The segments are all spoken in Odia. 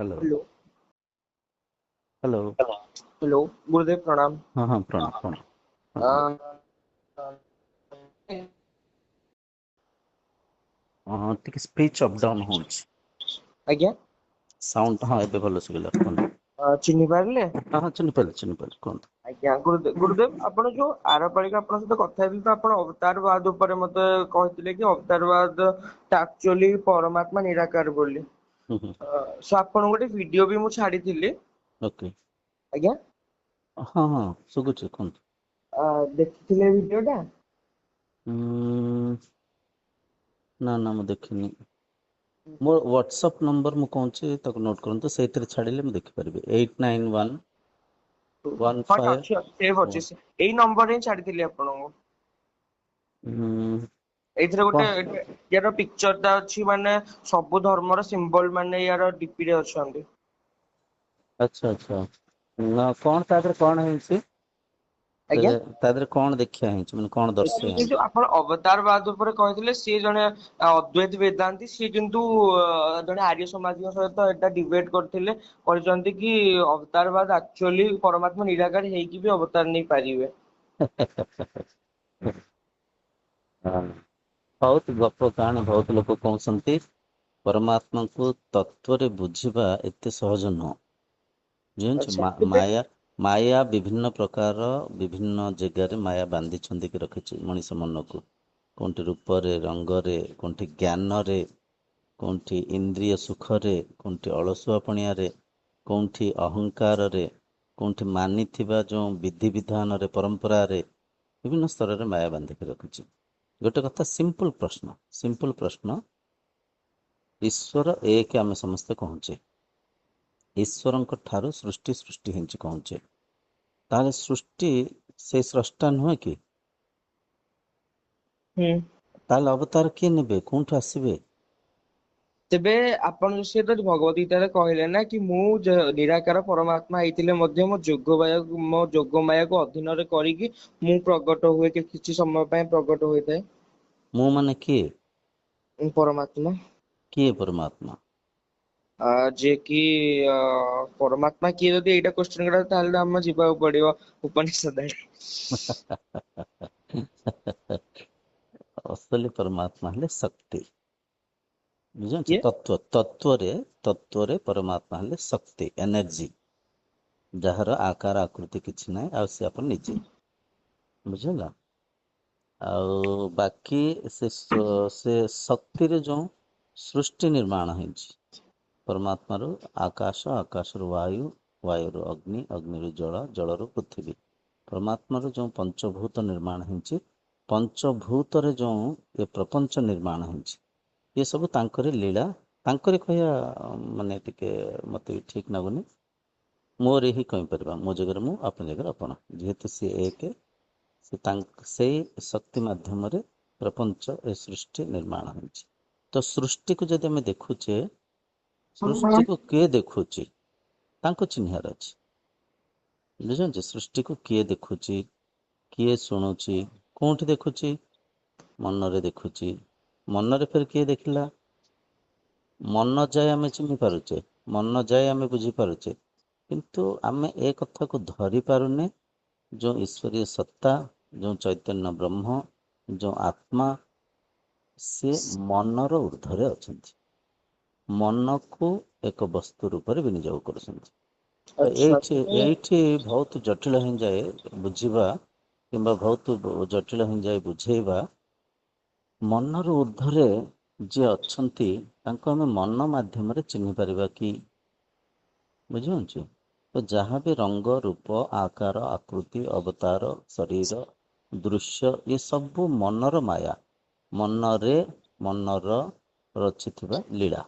हेलो। हेलो। हेलो। हेलो। गुरुदेव प्रणाम। हाँ हाँ, प्रणाम प्रणाम। हाँ हाँ। हाँ। ଟିକେ ସ୍ପିଚ୍ ଅପ୍ ଡାଉନ୍ ହେଉଛି। ଆଜ୍ଞା। ସାଉଣ୍ଡ ହଁ ଏବେ ଭଲ ଶୁଭିଲା, କୁହନ୍ତୁ। ଚିହ୍ନି ପାରିଲେ? ହଁ ହଁ, ଚିହ୍ନିପାରିଲି କୁହନ୍ତୁ। ଆଜ୍ଞା ଗୁରୁଦେବ ଆପଣ ଯୋଉ ଆରପାରିକ ଆପଣଙ୍କ ସହିତ କଥା ହେଇଥିଲି ତ ଆପଣ ଅବତାରବାଦ ଉପରେ ମତେ କହିଥିଲେ କି ଅବତାରବାଦ ଆକ୍ଚୁଆଲି ପରମାତ୍ମା ନିରାକାର ବୋଲି। ହୁଁ ହୁଁ। ସୋ ଆପଣ ଗୋଟେ ଭିଡିଓ ବି ମୁଁ ଛାଡିଥିଲି। ଓକେ। ଆଜ୍ଞା। ହଁ ହଁ, ଶୁଭୁଛି, କୁହନ୍ତୁ। ଦେଖିଥିଲେ ଭିଡିଓ ଟା? ଉଁ, ନା ନା, ମୁଁ ଦେଖିନି। ମୋ ହ୍ୱାଟ୍ସଅପ୍ ନମ୍ବର ମୁଁ କହୁଛି, ତାକୁ ନୋଟ୍ କରନ୍ତୁ। ସେଇଥିରେ ଛାଡ଼ିଲେ ମୁଁ ଦେଖିପାରିବି। 891 ହଁ ଅଛି ଅଛି ସେଭ୍ ଅଛି 15। ଏଇ ନମ୍ବରରେ ହିଁ ଛାଡିଥିଲି ଆପଣଙ୍କୁ। ଏଇଥିରେ ଗୋଟେ କଣ? ୟାର ପିକ୍ଚର ଟା ଅଛି, ମାନେ ସବୁ ଧର୍ମର ସିମ୍ବଲ ମାନେ ୟାର ଡିପିରେ ଅଛନ୍ତି। ଆଚ୍ଛା ଆଚ୍ଛା। କଣ ତା ଦେହରେ କଣ ହେଇଛି? ଆଜ୍ଞା। ତା ଦେହରେ କଣ ଦେଖିବା ହେଇଛି, ମାନେ କଣ ଦର୍ଶା କିନ୍ତୁ ହେଇଛି? ଆପଣ ଅବତାରବାଦ ଉପରେ କହିଥିଲେ, ସିଏ ଜଣେ ଅଦ୍ୱୈତ ବେଦାନ୍ତୀ, ସିଏ କିନ୍ତୁ ଜଣେ ଆର୍ଯ୍ୟ ସମାଜଙ୍କ ସହିତ ଏଟା ଡିବେଟ କରିଥିଲେ। କହିଛନ୍ତି କି ଅବତାରବାଦ ଆକ୍ଚୁଆଲି ପରମାତ୍ମା ନିରାକାର ହେଇକି ବି ଅବତାର ନେଇ ପାରିବେ। ହଁ, ବହୁତ ଗପ କାହାଣୀ ବହୁତ ଲୋକ କହୁଛନ୍ତି। ପରମାତ୍ମାଙ୍କୁ ତତ୍ଵରେ ବୁଝିବା ଏତେ ସହଜ ନୁହଁ। ଜାଣିଛୁ, ଆଚ୍ଛା କେବେ ମାୟା ବିଭିନ୍ନ ପ୍ରକାର, ବିଭିନ୍ନ ଜାଗାରେ ମାୟା ବାନ୍ଧିଛନ୍ତି କି ରଖିଛି ମଣିଷ ମନକୁ। କୋଉଠି ରୂପରେ, ରଙ୍ଗରେ, କୋଉଠି ଜ୍ଞାନରେ, କୋଉଠି ଇନ୍ଦ୍ରିୟ ସୁଖରେ, କୋଉଠି ଅଳସୁଆ ପଣିଆରେ, କୋଉଠି ଅହଙ୍କାରରେ, କୋଉଠି ମାନିଥିବା ଯେଉଁ ବିଧିବିଧାନରେ, ପରମ୍ପରାରେ, ବିଭିନ୍ନ ସ୍ତରରେ ମାୟା ବାନ୍ଧିକି ରଖୁଛି। ଗୋଟେ କଥା, ସିମ୍ପଲ ପ୍ରଶ୍ନ। ଈଶ୍ୱର ଏକ ଆମେ ସମସ୍ତେ କହୁଛେ। ଈଶ୍ୱରଙ୍କ ଠାରୁ ସୃଷ୍ଟି ହେଇଛି କହୁଛେ। ତାହେଲେ ସୃଷ୍ଟି ସେ ସ୍ରଷ୍ଟା ନୁହେଁ କି? ହୁଁ। ତାହେଲେ ଅବତାର କିଏ ନେବେ, କୋଉଠୁ ଆସିବେ? ତେବେ ଆପଣ ସେ ତ ଭଗବତ ଗୀତାରେ କହିଲେ ନା କି ମୁଁ ନିରାକାର ପରମାତ୍ମା ହେଇଥିଲେ ମଧ୍ୟ ମୋ ଯୋଗ ମାୟାକୁ ଅଧୀନରେ କରିକି ମୁଁ ପ୍ରକଟ ହୁଏ, କି କିଛି ସମୟ ପାଇଁ ପ୍ରକଟ ହୋଇଥାଏ। ମୁଁ ମାନେ କିଏ? ପରମାତ୍ମା। କିଏ ପରମାତ୍ମା? ଯିଏ କି ପରମାତ୍ମା କିଏ, ଯଦି ଏଇଟା କୋଶ୍ଚିନ୍ କରା ତାହେଲେ ଆମେ ଯିବାକୁ ପଡିବ ଉପନିଷଦ୍ ଆଡେ। ଅସଲି ପରମାତ୍ମା ହେଲେ ଶକ୍ତି। ବୁଝିପାରୁଛ? କିଏ? ତତ୍ଵରେ ପରମାତ୍ମା ହେଲେ ଶକ୍ତି, ଏନର୍ଜି। ଯାହାର ଆକାର ଆକୃତି କିଛି ନାହିଁ, ଆଉ ସେ ଆପଣ ନିଜେ। ବୁଝିହେଲା? ଆଉ ବାକି ସେ ଶକ୍ତିରେ ଯୋଉ ସୃଷ୍ଟି ନିର୍ମାଣ ହେଇଛି। ପରମାତ୍ମାରୁ ଆକାଶ, ଆକାଶରୁ ବାୟୁ, ବାୟୁରୁ ଅଗ୍ନି, ଅଗ୍ନିରୁ ଜଳ, ଜଳରୁ ପୃଥିବୀ। ପରମାତ୍ମାରୁ ଯେଉଁ ପଞ୍ଚଭୂତ ନିର୍ମାଣ ହେଇଛି, ପଞ୍ଚଭୂତରେ ଯେଉଁ ଏ ପ୍ରପଞ୍ଚ ନିର୍ମାଣ ହେଇଛି, ଏ ସବୁ ତାଙ୍କରି ଲୀଳା। ତାଙ୍କରି କହିବା ମାନେ ଟିକେ ମତେ ବି ଠିକ ଲାଗୁନି। ମୋର ହିଁ କହିପାରିବା, ମୋ ଜାଗାରେ ମୁଁ, ଆପଣ ଜାଗାରେ ଆପଣ। ଯେହେତୁ ସିଏ ଏକ, ସେଇ ଶକ୍ତି ମାଧ୍ୟମରେ ପ୍ରପଞ୍ଚ ଏ ସୃଷ୍ଟି ନିର୍ମାଣ ହେଇଛି। ତ ସୃଷ୍ଟିକୁ ଯଦି ଆମେ ଦେଖୁଛେ, ସୃଷ୍ଟିକୁ କିଏ ଦେଖୁଛି? ତାଙ୍କୁ ଚିହ୍ନିବାର ଅଛି। ବୁଝୁଛନ୍ତି? ସୃଷ୍ଟିକୁ କିଏ ଦେଖୁଛି, କିଏ ଶୁଣୁଛି, କୋଉଠି ଦେଖୁଛି? ମନରେ ଦେଖୁଛି। ମନରେ ଫେର କିଏ ଦେଖିଲା? ମନ ଯାଏ ଆମେ ଚିହ୍ନି ପାରୁଛେ, ମନ ଯାଏ ଆମେ ବୁଝିପାରୁଛେ। କିନ୍ତୁ ଆମେ ଏ କଥାକୁ ଧରି ପାରୁନେ, ଯେଉଁ ଈଶ୍ୱରୀୟ ସତ୍ତା, ଯେଉଁ ଚୈତନ୍ୟ ବ୍ରହ୍ମ, ଯେଉଁ ଆତ୍ମା, ସେ ମନର ଉର୍ଦ୍ଧ୍ୱରେ ଅଛନ୍ତି। ମନକୁ ଏକ ବସ୍ତୁ ରୂପରେ ବିନିଯୋଗ କରୁଛନ୍ତି। ତ ଆଚ୍ଛା ତେବେ ଏଇଠି ବହୁତ ଜଟିଳ ହେଇଯାଏ ବୁଝିବା, କିମ୍ବା ବହୁତ ଜଟିଳ ହେଇଯାଏ ବୁଝେଇବା। ମନର ଉର୍ଦ୍ଧ୍ୱରେ ଯିଏ ଅଛନ୍ତି, ତାଙ୍କୁ ଆମେ ମନ ମାଧ୍ୟମରେ ଚିହ୍ନି ପାରିବା କି? ବୁଝିପାରୁଛୁ? ତ ଯାହା ବି ରଙ୍ଗ, ରୂପ, ଆକାର, ଆକୃତି, ଅବତାର, ଶରୀର, ଦୃଶ୍ୟ, ଏ ସବୁ ମନର ମାୟା। ମନର ରଚିଥିବା ଲୀଳା।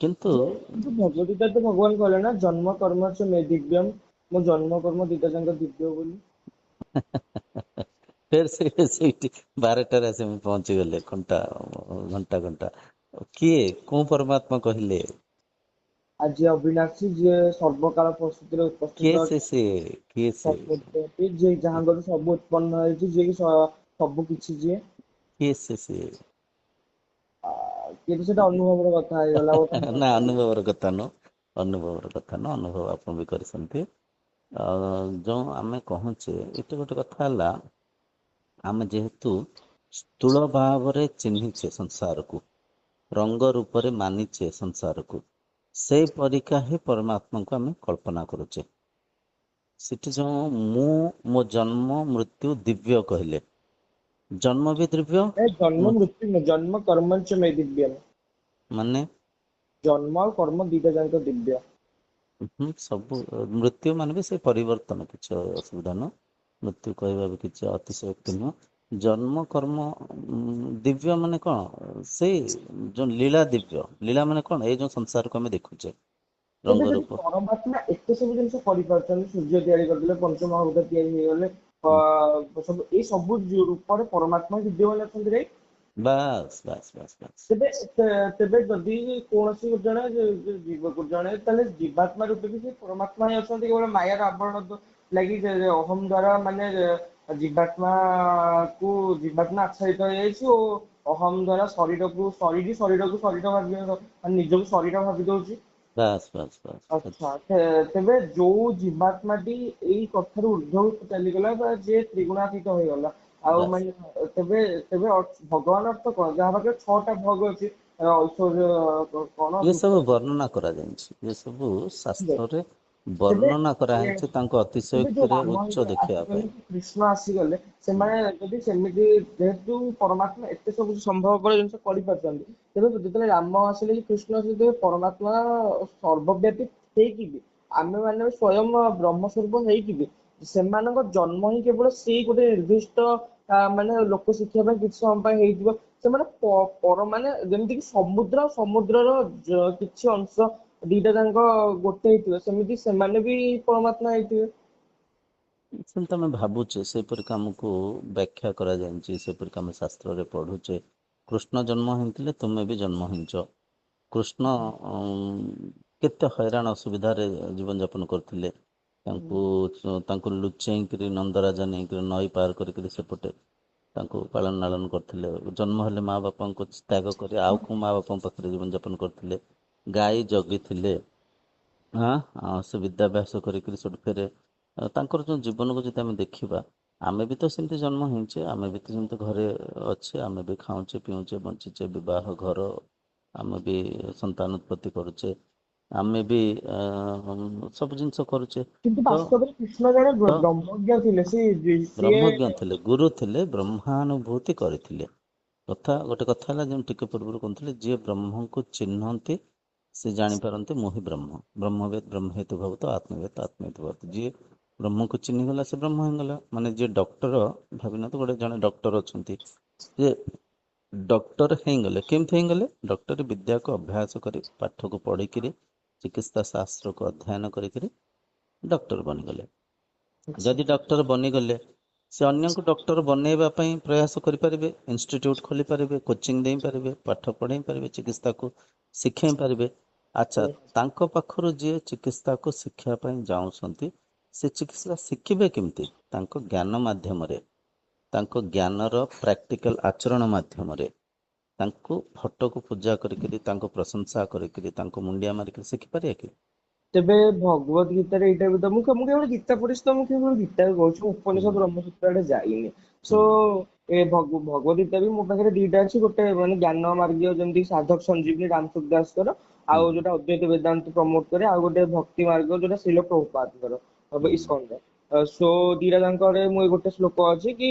କିନ୍ତୁ ଭଗବତ ଗୀତାରେ ତ ଭଗବାନ କହିଲେ ନା, ଜନ୍ମ କର୍ମ ଚ ମେ ଦିବ୍ୟମ୍, ମୋ ଜନ୍ମ କର୍ମ ଦିଟା ଯାକ ଦିବ୍ୟ ବୋଲି। ଫେର ସେଇଠି 12ଟାରେ ଆସି ମୁଁ ପହଞ୍ଚିଗଲେ, ଘଣ୍ଟା। କିଏ, କୋଉ ପରମାତ୍ମା କହିଲେ? ଆଜି ଅବିନାଶୀ, ଯିଏ ସର୍ବକାଳ ପରିସ୍ଥିତିରେ କିଏ ଉପସ୍ଥିତ ସେ ଅଛି। ସିଏ କିଏ ସେ ଯିଏ ଯାହାଙ୍କଠୁ ସବୁ ଉତ୍ପନ୍ନ ହେଇଛି, ଯିଏ କି ସବୁ କିଛି ଯିଏ। କିଏ ସେ ସିଏ? କିନ୍ତୁ ସେଟା ଅନୁଭବର କଥା ହେଇଗଲା ନା, ଅନୁଭବର କଥା ନୁହଁ। ଅନୁଭବର କଥା ନା, ଅନୁଭବ ଆପଣ ବି କରିଛନ୍ତି। ଯେଉଁ ଆମେ କହୁଛେ ଏଇଟା ଗୋଟେ କଥା ହେଲା, ଆମେ ଯେହେତୁ ସ୍ଥୂଳ ଭାବରେ ଚିହ୍ନିଛେ ସଂସାରକୁ, ରଙ୍ଗ ରୂପରେ ମାନିଛେ ସଂସାରକୁ, ସେଇ ପରିକା ହିଁ ପରମାତ୍ମାଙ୍କୁ ଆମେ କଳ୍ପନା କରୁଛେ। ସେଠି ଯେଉଁ ମୁଁ ମୋ ଜନ୍ମ ମୃତ୍ୟୁ ଦିବ୍ୟ କହିଲେ, ଜନ୍ମ ବି ଦିବ୍ୟ, ଜନ୍ମ ମୃତ୍ୟୁ ନୁହେଁ, ଜନ୍ମ କର୍ମଞ୍ଚ ମେ ଦିବ୍ୟମ୍। ମାନେ ଜନ୍ମ ଆଉ କର୍ମ ଦିଟା ଯାକ ଦିବ୍ୟ। ସବୁ ମୃତ୍ୟୁ ମାନେ ବି ସେ ପରିବର୍ତ୍ତନ, କିଛି ଅସୁବିଧା ନୁହଁ। ମୃତ୍ୟୁ କହିବା ବି କିଛି ଅତିଶୟୋକ୍ତି ନୁହଁ। ଜନ୍ମ କର୍ମ ଦିବ୍ୟ ମାନେ କଣ? ସେଇ ଯୋଉ ଲୀଳା ଦିବ୍ୟ। ଲୀଳା ମାନେ କଣ? ଏଇ ଯୋଉ ସଂସାରକୁ ଆମେ ଦେଖୁଛେ ତେବେ ରଙ୍ଗ ଯଦି ରୂପ। ପରମାତ୍ମା ଏତେ ସବୁ ଜିନିଷ କରିପାରୁଛନ୍ତି, ସୂର୍ଯ୍ୟ ତିଆରି କରିଦେଲେ, ପଞ୍ଚମହାଭୂତ ତିଆରି ହେଇଗଲେ, ସବୁ ଏଇ ସବୁ ରୂପରେ ପରମାତ୍ମା ବିଦ୍ୟମାନ ଅଛନ୍ତି right? ବାସ୍ ବାସ୍ ବାସ୍ ବାସ୍। ତେବେ ତେବେ ଯଦି କୌଣସି ଜଣେ ଜଣେ ତାହେଲେ ଜୀବାତ୍ମା ରୂପେ ବି ସେ ପରମାତ୍ମା ହିଁ ଅଛନ୍ତି, କେବଳ ମାୟାର ଆବରଣ ଲାଗି ଅହମ୍ ଦ୍ଵାରା ମାନେ ଜୀବାତ୍ମା ଆଚ୍ଛାଦିତ ହେଇଯାଇଛି ଓ ଅହମ୍ ଦ୍ଵାରା ଶରୀରକୁ ଶରୀର ଭାବି ନିଜକୁ ଶରୀର ଭାବି ଦଉଛି। ବାସ୍ ବାସ୍ ବାସ୍। ଆଚ୍ଛା, ତେବେ ଯୋଉ ଜୀବାତ୍ମାଟି ଏଇ କଥାରୁ ଉର୍ଦ୍ଧ୍ୱ ଚାଲିଗଲା ବା ଯିଏ ତ୍ରିଗୁଣାତୀତ ହେଇଗଲା, ଆଉ ବାସ୍ ମାନେ ତେବେ ତେବେ ଭଗବାନ ଅର୍ଥ କଣ? ଯାହା ପାଖରେ 6ଟା ଭୋଗ ଅଛି, ଐଶ୍ୱର୍ଯ୍ୟ କଣ ଏ ସବୁ ଦୁଃଖ। ବର୍ଣ୍ଣନା କରାଯାଇଛି, ଏ ସବୁ ଠିକ ଅଛି। ଶାସ୍ତ୍ରରେ ତେବେ ବର୍ଣ୍ଣନା କରାହେଇଛି ତାଙ୍କ ତେବେ ଯୋଉ ଅତିଶୟୋକ୍ତିରେ ରାମ ଉଚ୍ଚ ଦେଖିବା ଆସିଗଲେ, ପାଇଁ। କି କୃଷ୍ଣ ଆସିଗଲେ, ସେମାନେ ଯଦି ସେମିତି ଯେହେତୁ ପରମାତ୍ମା ଏତେ ସବୁ ସମ୍ଭବପର ଜିନିଷ କରିପାରୁଛନ୍ତି, ତେବେ ଯେତେବେଳେ ରାମ ଆସିଲେ କି କୃଷ୍ଣ ଆସିଲେ, ତେବେ ପରମାତ୍ମା ସର୍ବବ୍ୟାପୀ ହେଇକି ବି ଆମେ ମାନେ ସ୍ଵୟଂ ବ୍ରହ୍ମ ସ୍ୱରୂପ ହେଇକି ବି ସେମାନଙ୍କ ଜନ୍ମ ହିଁ କେବଳ ସେଇ ଗୋଟେ ନିର୍ଦ୍ଦିଷ୍ଟ ମାନେ ଲୋକ ଶିଖିବା ପାଇଁ କିଛି ସମୟ ପାଇଁ ହେଇଥିବ। ସେମାନେ ମାନେ ଯେମିତିକି ସମୁଦ୍ର ସମୁଦ୍ରର କିଛି ଅଂଶ ଦିଟା ଯାଙ୍କ ଗୋଟେ ହେଇଥିବ, ସେମିତି ସେମାନେ ବି ପରମାତ୍ମା ହେଇଥିବେ। ସେମିତି ଆମେ ଭାବୁଛେ, ସେପରିକା ଆମକୁ ବ୍ୟାଖ୍ୟା କରାଯାଇଛି, ସେପରିକା ଆମେ ଶାସ୍ତ୍ରରେ ପଢୁଛେ। କୃଷ୍ଣ ଜନ୍ମ ହେଇଥିଲେ, ତୁମେ ବି ଜନ୍ମ ହେଇଛ। କୃଷ୍ଣ କେତେ ହଇରାଣ ଅସୁବିଧାରେ ଜୀବନ ଯାପନ କରୁଥିଲେ। ତାଙ୍କୁ ଲୁଚେଇକିରି ନନ୍ଦରାଜା ନେଇକରି ନଈ ପାର କରିକିରି ସେପଟେ ତାଙ୍କୁ ପାଳନ ନାଳନ କରିଥିଲେ। ଜନ୍ମ ହେଲେ ମା ବାପାଙ୍କୁ ତ୍ୟାଗ କରି ଆଉ କୋଉ ମା ବାପାଙ୍କ ପାଖରେ ଜୀବନ ଯାପନ କରିଥିଲେ। ଗାଈ ଜଗିଥିଲେ। ସେ ବିଦ୍ୟାଭ୍ୟାସ କରିକିରି ସେଠୁ ଫେରେ ତାଙ୍କର ଯୋଉ ଜୀବନକୁ ଯଦି ଆମେ ଦେଖିବା, ଆମେ ବି ତ ସେମିତି ଜନ୍ମ ହେଇଛେ, ଆମେ ବି ତ ସେମିତି ଘରେ ଅଛେ, ଆମେ ବି ଖାଉଛେ ପିଉଛେ ବଞ୍ଚିଛେ, ବିବାହ ଘର, ଆମେ ବି ସନ୍ତାନ ଉତ୍ପତ୍ତି କରୁଛେ, ଆମେ ବି ସବୁ ଜିନିଷ କରୁଛେ। କିନ୍ତୁ ତ ବାସ୍ତବରେ କୃଷ୍ଣ ଜଣେ ତ ବ୍ରହ୍ମଜ୍ଞ ଥିଲେ, ସିଏ ବ୍ରହ୍ମଜ୍ଞ ଥିଲେ, ଗୁରୁ ଥିଲେ, ବ୍ରହ୍ମାନୁଭୂତି କରିଥିଲେ। ଗୋଟେ କଥା ହେଲା, ଯେମିତି ଟିକେ ପୂର୍ବରୁ କହୁଥିଲେ, ଯିଏ ବ୍ରହ୍ମଙ୍କୁ ଚିହ୍ନନ୍ତି ସେ ଜାଣିପାରନ୍ତି ମୁଁ ହିଁ ବ୍ରହ୍ମ। ବ୍ରହ୍ମବେଦ ବ୍ରହ୍ମେତୁ ଭବତ ଆତ୍ମବେଦ ଆତ୍ମେତୁ ଭବତ। ଯିଏ ବ୍ରହ୍ମକୁ ଚିହ୍ନିଗଲା, ସେ ବ୍ରହ୍ମ ହେଇଗଲା। ମାନେ ଯିଏ ଡକ୍ଟର, ଭାବିନିଅନ୍ତୁ ଜଣେ ଡକ୍ଟର ଅଛନ୍ତି, ଯେ ଡକ୍ଟର ହେଇଗଲେ, କେମିତି ହେଇଗଲେ? ଡକ୍ଟରୀ ବିଦ୍ୟାକୁ ଅଭ୍ୟାସ କରି, ପାଠକୁ ପଢିକିରି, ଚିକିତ୍ସା ଶାସ୍ତ୍ରକୁ ଅଧ୍ୟୟନ କରିକିରି ଡକ୍ଟର ବନିଗଲେ। ଯଦି ଡକ୍ଟର ବନିଗଲେ, ସେ ଅନ୍ୟଙ୍କୁ ଡକ୍ଟର ବନେଇବା ପାଇଁ ପ୍ରୟାସ କରିପାରିବେ, ଇନଷ୍ଟିଚ୍ୟୁଟ୍ ଖୋଲିପାରିବେ, କୋଚିଂ ଦେଇପାରିବେ, ପାଠ ପଢ଼େଇ ପାରିବେ, ଚିକିତ୍ସାକୁ ଶିଖେଇ ପାରିବେ। ଆଚ୍ଛା, ତାଙ୍କ ପାଖରୁ ଯିଏ ଚିକିତ୍ସାକୁ ଶିଖିବା ପାଇଁ ଯାଉଛନ୍ତି, ସେ ଚିକିତ୍ସା ଶିଖିବେ କେମିତି? ତାଙ୍କ ଜ୍ଞାନ ମାଧ୍ୟମରେ, ତାଙ୍କ ଜ୍ଞାନର ପ୍ରାକ୍ଟିକାଲ ଆଚରଣ ମାଧ୍ୟମରେ, ତାଙ୍କୁ ଫଟୋକୁ ପୂଜା କରିକିରି, ତାଙ୍କୁ ପ୍ରଶଂସା କରିକିରି, ତାଙ୍କୁ ମୁଣ୍ଡିଆ ମାରିକିରି ଶିଖିପାରିବେ କି? ତେବେ ଭଗବତ ଗୀତାରେ ଏଇଟା ବି ତ ମୁଁ କେବଳ ଗୀତା ପଢିଛି, ତ ମୁଁ କେବଳ ଗୀତା କହୁଛି, ମୁଁ ହୁଁ ଉପନିଷଦ ବ୍ରହ୍ମସୂତ୍ର ଆଡେ ଯାଇନି। ହୁଁ ସୋ ଭଗବତ ଗୀତା ବି ମୋ ପାଖରେ ଦିଟା ଅଛି। ଗୋଟେ ମାନେ ଜ୍ଞାନ ମାର୍ଗୀୟ, ଯେମିତି ସାଧକ ସଞ୍ଜୀବନୀ ରାମସୁଖ ଦାସଙ୍କର, ହୁଁ ଆଉ ଯୋଉଟା ଅଦ୍ୱୈତ ବେଦାନ୍ତ ପ୍ରମୋଟ କରେ, ଆଉ ଗୋଟେ ଭକ୍ତି ମାର୍ଗ ଯୋଉଟା ଶ୍ରୀଲ ପ୍ରଭୁପାଦଙ୍କର ହୁଁ ଇସ୍କନରେ। ସୋ ଦିଟା ଯାଙ୍କରେ ମୁଁ ଗୋଟେ ଶ୍ଲୋକ ଅଛି କି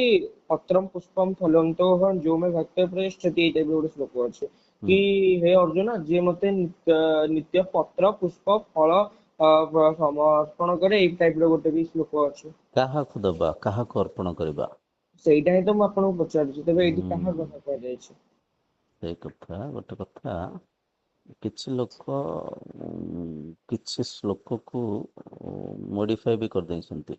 ପତ୍ରମ୍ ପୁଷ୍ପମ୍ ଫଲନ୍ତୋ ଯୋ ମେ ଭକ୍ତ୍ୟା ପ୍ରୟଶ୍ଚତି, ଏଇ ଟାଇପର ଗୋଟେ ଶ୍ଲୋକ ଅଛି ହୁଁ କି ହେ ଅର୍ଜୁନ, ଯିଏ ମତେ ନିତ୍ୟ ପତ୍ର ପୁଷ୍ପ ଫଳ ସମର୍ପଣ କରେ, ଏଇ ଟାଇପର ଗୋଟେ ବି ଶ୍ଲୋକ ଅଛି। କାହାକୁ ଦବା, କାହାକୁ ଅର୍ପଣ କରିବା? ସେଇଟା ହିଁ ତ ମୁଁ ଆପଣଙ୍କୁ ପଚାରୁଛି। ତେବେ ଏଇଠି କାହା ହୁଁ କଥା କୁହାଯାଇଛି? ସେଇ କଥା, ଗୋଟେ କଥା, କିଛି ଲୋକ କିଛି ଶ୍ଲୋକକୁ ମୋଡିଫାଏ ବି କରିଦେଇଛନ୍ତି।